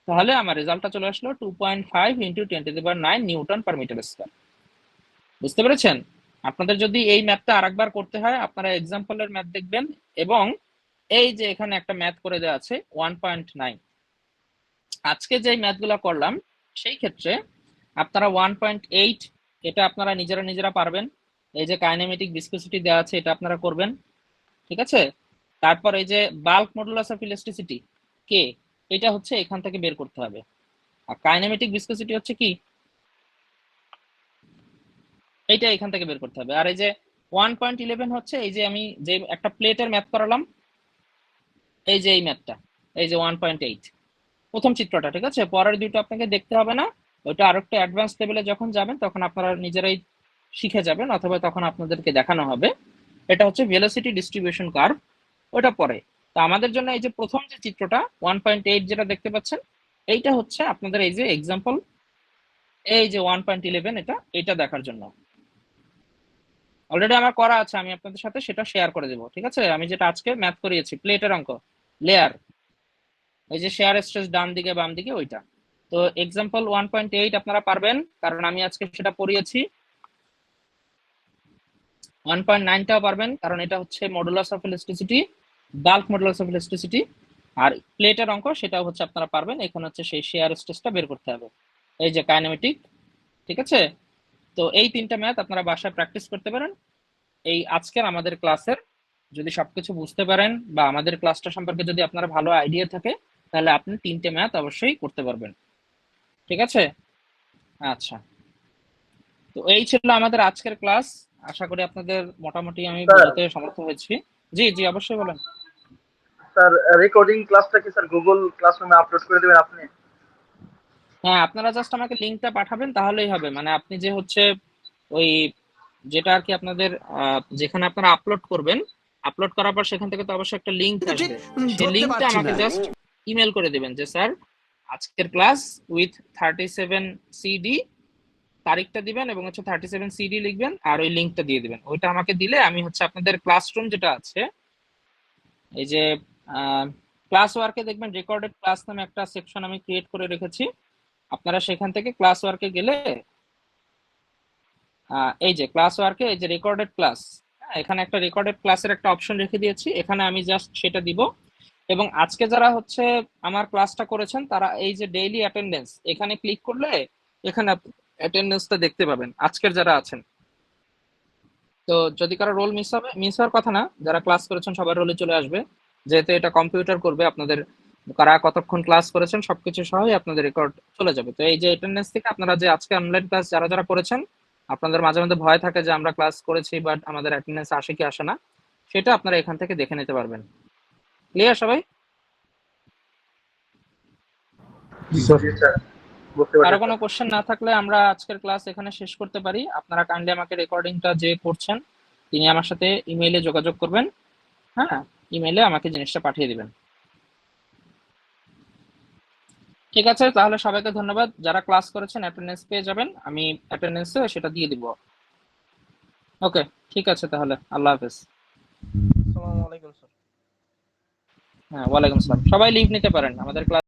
তাহলে আমার রেজাল্টটা চলে আসলো 2.5 into 10⁹ newton per metre square. বুঝতে পেরেছেন? আপনাদের যদি এই ম্যাথটা আরেকবার করতে হয় আপনারা এক্সাম্পলের ম্যাথ দেখবেন, এবং এই যে এখানে একটা ম্যাথ করে দেওয়া আছে 1.9, আজকে যে ম্যাথগুলো করলাম সেই ক্ষেত্রে আপনারা 1.8 এটা আপনারা নিজেরা পারবেন। এই যে কাইনেমেটিক ভিসকোসিটি দেওয়া আছে এটা আপনারা করবেন, ঠিক আছে। তারপর এই যে বাল্ক মডুলাস অফ ইলাস্টিসিটি কে, এটা হচ্ছে এখান থেকে বের করতে হবে। আর কাইনেমেটিক ভিসকোসিটি হচ্ছে কি, এইটা এখান থেকে বের করতে হবে। আর এই যে 1.11 হচ্ছে এই যে আমি যে একটা প্লেটের ম্যাথ করালাম, এই যে এই ম্যাথটা, এই যে 1.8 প্রথম চিত্রটা, ঠিক আছে। পরের দুটো আপনাকে দেখতে হবে না, ওইটা আরো একটু অ্যাডভান্স লেভেলে যখন যাবেন তখন আপনারা নিজেরাই শিখে যাবেন, অথবা তখন আপনাদেরকে দেখানো হবে। এটা হচ্ছে ভেলোসিটি ডিস্ট্রিবিউশন কার্ভ, ওটা পরে। তো আমাদের জন্য এই যে প্রথম যে চিত্রটা 1.8 যেটা দেখতে পাচ্ছেন এইটা হচ্ছে আপনাদের এই যে এক্সাম্পল, এই যে 1.11 এটা দেখার জন্য অলরেডি আমার করা আছে, আমি আপনাদের সাথে সেটা শেয়ার করে দেবো, ঠিক আছে। আমি যেটা আজকে ম্যাথ করিয়েছি প্লেটের অঙ্ক, লেয়ার, এই যে শেয়ার স্ট্রেস ডান দিকে বাম দিকে ওইটা। তো এক্সাম্পল 1.8 আপনারা পারবেন কারণ আমি আজকে সেটা পড়িয়েছি। 1.9টাও পারবেন কারণ এটা হচ্ছে modulus of elasticity, bulk modulus of elasticity. আর প্লেটের অঙ্ক সেটাও হচ্ছে আপনারা পারবেন, এখানে হচ্ছে সেই শেয়ার স্ট্রেসটা বের করতে হবে, এই যে কাইনেমেটিক, ঠিক আছে। তো এই তিনটা ম্যাথ আপনারা বাসায় প্র্যাকটিস করতে পারেন। এই আজকের আমাদের ক্লাসের যদি সবকিছু বুঝতে পারেন বা আমাদের ক্লাসটা সম্পর্কে যদি আপনারা ভালো আইডিয়া থাকে তাহলে আপনি তিনটে ম্যাথ অবশ্যই করতে পারবেন, ঠিক আছে। আচ্ছা, তো এই ছিল আমাদের আজকের ক্লাস। আশা করি আপনাদের মোটামুটি আমি স্যার বোঝাতে সমর্থ হয়েছি। জি জি অবশ্যই বলেন। স্যার রেকর্ডিং ক্লাসটা কি স্যার গুগল ক্লাসরুমে আপলোড করে দেবেন আপনি? হ্যাঁ, আপনারা জাস্ট আমাকে লিঙ্কটা পাঠাবেন তাহলেই হবে। মানে আপনি যে হচ্ছে ওই যেটা আর কি আপনাদের যেখানে আপনারা আপলোড করবেন, আপলোড করার পর সেখান থেকে তো অবশ্যই একটা লিঙ্ক আসবে, সেই লিঙ্কটা আমাকে জাস্ট ইমেল করে দিবেন যে স্যার আজকের ক্লাস উইথ 37 সিডি, তারিখটা দিবেন এবং হচ্ছে 37 সিডি লিখবেন আর ওই লিঙ্কটা দিয়ে দিবেন। ওইটা আমাকে দিলে আমি হচ্ছে আপনাদের ক্লাসরুম যেটা আছে এই যে ক্লাস ওয়ার্কে দেখবেন রেকর্ডেড ক্লাস নামে একটা সেকশন আমি ক্রিয়েট করে রেখেছি, আপনারা সেখান থেকে ক্লাস ওয়ার্কে গেলে এই যে ক্লাস ওয়ার্কে এই যে রেকর্ডেড ক্লাস, এখানে একটা রেকর্ডেড ক্লাসের একটা অপশন রেখে দিয়েছি, এখানে আমি জাস্ট সেটা দিব। এবং আজকে যারা হচ্ছে আমার ক্লাসটা করেছেন তারা এই যে ডেইলি অ্যাটেন্ডেন্স এখানে ক্লিক করলে এখানে অ্যাটেন্ডেন্সটা দেখতে পাবেন আজকের যারা আছেন। তো যদি কারো রোল মিস হওয়ার কথা না, যারা ক্লাস করেছেন সবার রোলে চলে আসবে, যেহেতু এটা কম্পিউটার করবে আপনাদের কারা কতক্ষণ ক্লাস করেছেন সবকিছু সহই আপনাদের রেকর্ড চলে যাবে। তো এই যে অ্যাটেন্ডেন্স থেকে আপনারা যে আজকে অনলাইন ক্লাস যারা করেছেন, আপনাদের মাঝে মধ্যে ভয় থাকে যে আমরা ক্লাস করেছি বাট আমাদের অ্যাটেন্ডেন্স আসে কি আসে না, সেটা আপনারা এখান থেকে দেখে নিতে পারবেন। ক্লিয়ার সবাই? জি স্যার, বুঝতে কারো পারছি কোনো কোশ্চেন না থাকলে আমরা আজকের ক্লাস এখানে শেষ করতে পারি। আপনারা কাইন্ডলি আমাকে রেকর্ডিংটা যে করছেন তিনি আমার সাথে ইমেইলে যোগাযোগ করবেন, হ্যাঁ, ইমেইলে আমাকে জিনিসটা পাঠিয়ে দিবেন। ঠিক আছে, তাহলে সবাইকে ধন্যবাদ। যারা ক্লাস করেছেন অ্যাটেন্ডেন্স পেয়ে যাবেন, আমি অ্যাটেন্ডেন্সে সেটা দিয়ে দিব। ওকে, ঠিক আছে, তাহলে আল্লাহ হাফেজ। আসসালামু আলাইকুম স্যার। হ্যাঁ, ওয়ালাইকুম আসসালাম। সবাই লিভ নিতে পারেন, আমাদের ক্লাস